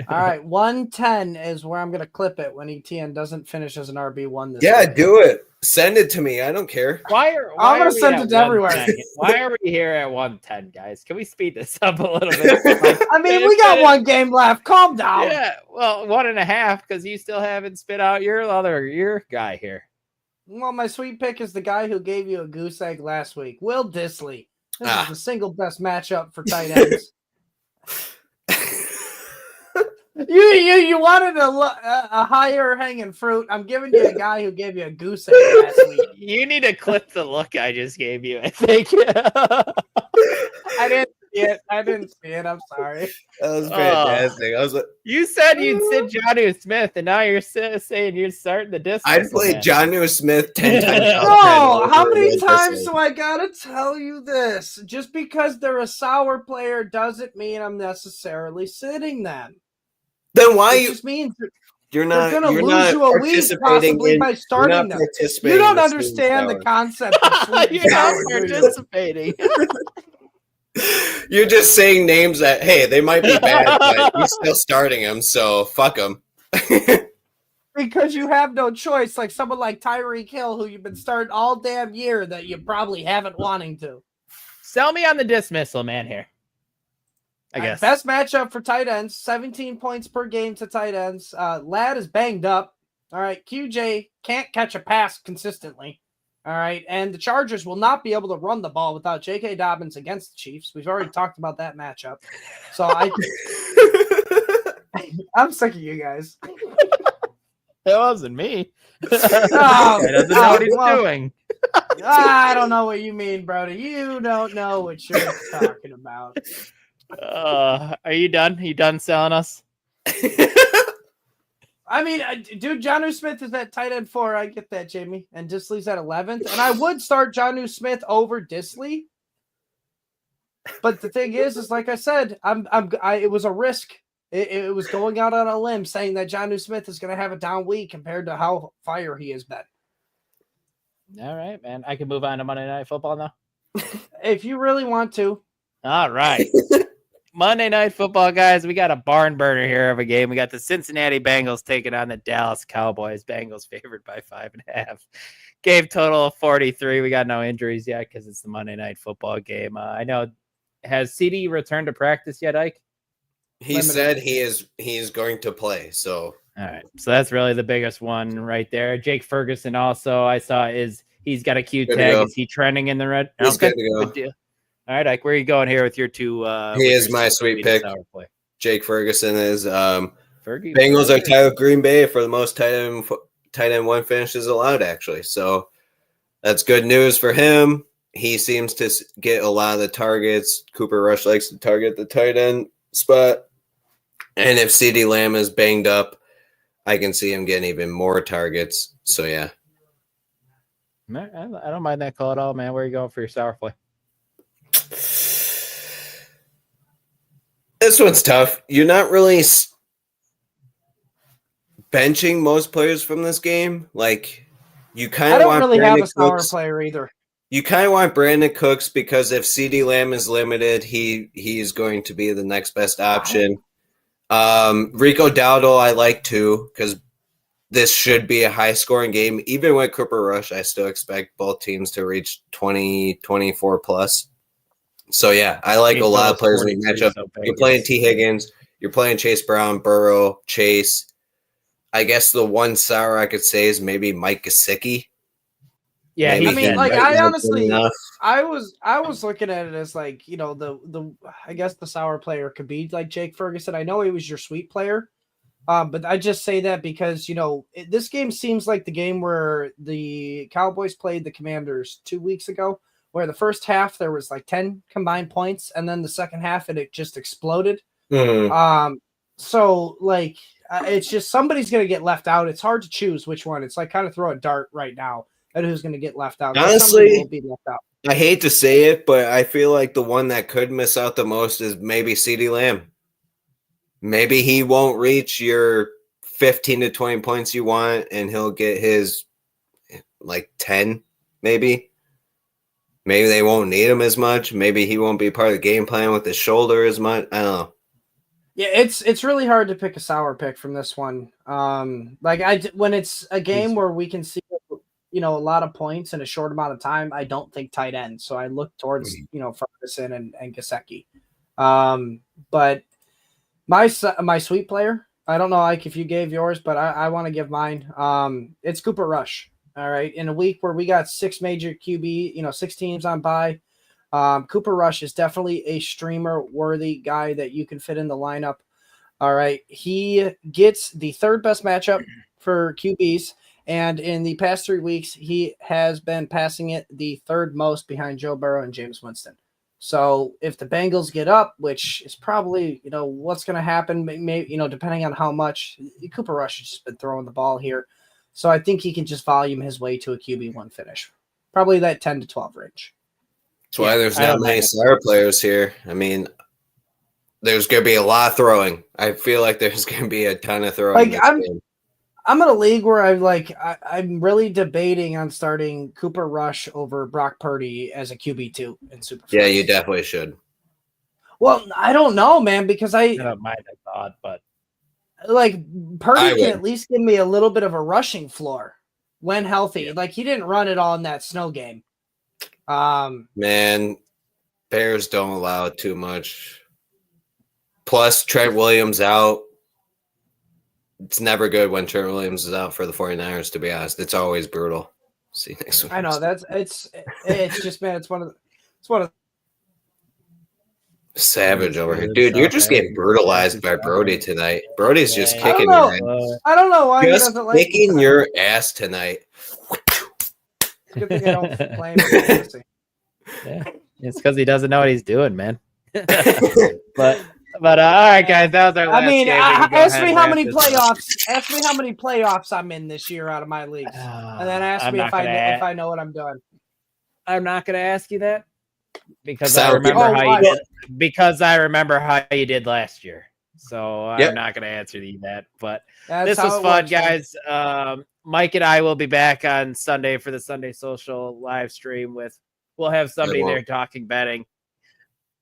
All right, 110 is where I'm going to clip it when Etienne doesn't finish as an RB1 this Yeah, week. do it. Send it to me. I don't care. Why I'm gonna are we send at it to everywhere. 110? Why are we here at 110, guys? Can we speed this up a little bit? I mean, we got one game left. Calm down. Yeah, well, 1.5 because you still haven't spit out your guy here. Well, my sweet pick is the guy who gave you a goose egg last week, Will Dissly. This is the single best matchup for tight ends. You wanted a higher hanging fruit. I'm giving you a guy who gave you a goose egg last week. You need to clip the look I just gave you, I think. I didn't see it. I'm sorry. That was fantastic. I was like, You said you'd sit Jonnu Smith, and now you're saying you're starting the distance. I'd play Jonnu Smith 10 times. No, how many times do I gotta tell you this? Just because they're a sour player doesn't mean I'm necessarily sitting them. Then why It just means you're not they're going to you're lose not you a week possibly by starting them. You don't understand the concept of sweet and You're not sour, do you? participating. You're just saying names that, hey, they might be bad, but you're still starting them, so fuck them. Because you have no choice, like someone like Tyreek Hill, who you've been starting all damn year that you probably haven't wanting to. Sell me on the dismissal, man, here. I guess. Best matchup for tight ends, 17 points per game to tight ends. Ladd is banged up. All right. QJ can't catch a pass consistently. All right. And the Chargers will not be able to run the ball without J.K. Dobbins against the Chiefs. We've already talked about that matchup. So I'm sick of you guys. It wasn't me. Oh, He doesn't know what he's doing. I don't know what you mean, Brody. You don't know what you're talking about. Are you done? You done selling us? I mean, dude, Jonnu Smith is at tight end 4. I get that, Jamie. And Disley's at 11th. And I would start Jonnu Smith over Disley. But the thing is like I said, it was a risk. It was going out on a limb saying that Jonnu Smith is going to have a down week compared to how fire he has been. All right, man. I can move on to Monday Night Football now. If you really want to. All right. Monday Night Football, guys. We got a barn burner here of a game. We got the Cincinnati Bengals taking on the Dallas Cowboys. Bengals favored by 5.5. Game total of 43. We got no injuries yet because it's the Monday Night Football game. I know. Has CD returned to practice yet, Ike? He said he is going to play. So all right. So that's really the biggest one right there. Jake Ferguson also I saw he's got a cute tag. Is he trending in the red? He's okay. good to go. Good deal. All right, Ike, where are you going here with your two? He is my sweet pick. Jake Ferguson is. Fergie, Bengals are tied with Green Bay for the most tight end one finishes allowed, actually. So that's good news for him. He seems to get a lot of the targets. Cooper Rush likes to target the tight end spot. And if CeeDee Lamb is banged up, I can see him getting even more targets. So, yeah. I don't mind that call at all, man. Where are you going for your sour play? This one's tough. You're not really benching most players from this game. Like, you kind of want really Brandon have a sour Cooks. player either. You kind of want Brandon Cooks because if CeeDee Lamb is limited, he's going to be the next best option. Rico Dowdle, I like too, because this should be a high-scoring game. Even with Cooper Rush, I still expect both teams to reach 20, 24 plus. So, yeah, I like a lot of players in the matchup. You're playing T. Higgins. You're playing Chase Brown, Burrow, Chase. I guess the one sour I could say is maybe Mike Gesicki. Yeah, Maybe I mean, like, might I not be honestly, enough. I was looking at it as like, you know, the I guess the sour player could be like Jake Ferguson. I know he was your sweet player, but I just say that because, you know, this game seems like the game where the Cowboys played the Commanders 2 weeks ago, where the first half there was like 10 combined points, and then the second half it just exploded. So like it's just somebody's gonna get left out. It's hard to choose which one. It's like kind of throw a dart right now at who's gonna get left out. Somebody Honestly, will be left out. I hate to say it, but I feel like the one that could miss out the most is maybe CeeDee Lamb. Maybe he won't reach your 15 to 20 points you want, and he'll get his like 10, maybe. Maybe they won't need him as much. Maybe he won't be part of the game plan with his shoulder as much. I don't know. Yeah, it's really hard to pick a sour pick from this one. When it's a game where we can see, you know, a lot of points in a short amount of time, I don't think tight end. So I look towards, you know, Ferguson and Gesicki. But my sweet player, I don't know, like if you gave yours, but I want to give mine. It's Cooper Rush. All right, in a week where we got 6 major QB, you know, 6 teams on bye. Cooper Rush is definitely a streamer-worthy guy that you can fit in the lineup. All right. He gets the third best matchup for QBs, and in the past 3 weeks, he has been passing it the third most behind Joe Burrow and James Winston. So if the Bengals get up, which is probably, you know, what's going to happen, maybe, you know, depending on how much, Cooper Rush has just been throwing the ball here. So I think he can just volume his way to a QB1 finish. Probably that 10 to 12 range. That's why there's not many sour players here. I mean, there's going to be a lot of throwing. I feel like there's going to be a ton of throwing. Like I'm in a league where I'm really debating on starting Cooper Rush over Brock Purdy as a QB2 in Superflex. Yeah, you definitely should. Well, I don't know, man, because I don't mind the thought, but like Purdy can at least give me a little bit of a rushing floor when healthy. Yeah. Like he didn't run it all in that snow game. Man, Bears don't allow it too much. Plus, Trent Williams out. It's never good when Trent Williams is out for the 49ers, to be honest. It's always brutal. See you next week. I know it's just, man, it's one of savage over here. Dude, you're just getting brutalized by Brody tonight. Brody's just kicking your ass. I don't know why just he doesn't kicking your ass tonight. Good thing I don't play him. Yeah, it's because he doesn't know what he's doing, man. but all right, guys, that was our last game. Ask me how many playoffs I'm in this year out of my leagues, and then ask me if I know what I'm doing. I'm not going to ask you that because I remember how you did last year. So I'm not going to answer you that. But this was fun, guys. Mike and I will be back on Sunday for the Sunday Social live stream. We'll have somebody there talking betting.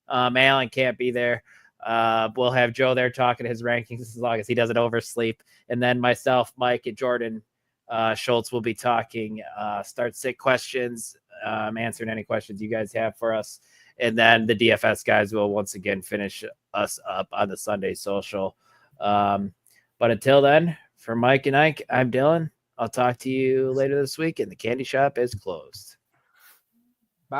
Alan can't be there. We'll have Joe there talking his rankings as long as he doesn't oversleep. And then myself, Mike, and Jordan Schultz will be talking start sit questions, answering any questions you guys have for us. And then the DFS guys will once again finish us up on the Sunday Social. But until then, for Mike and Ike, I'm Dylan. I'll talk to you later this week, and the candy shop is closed. Bye.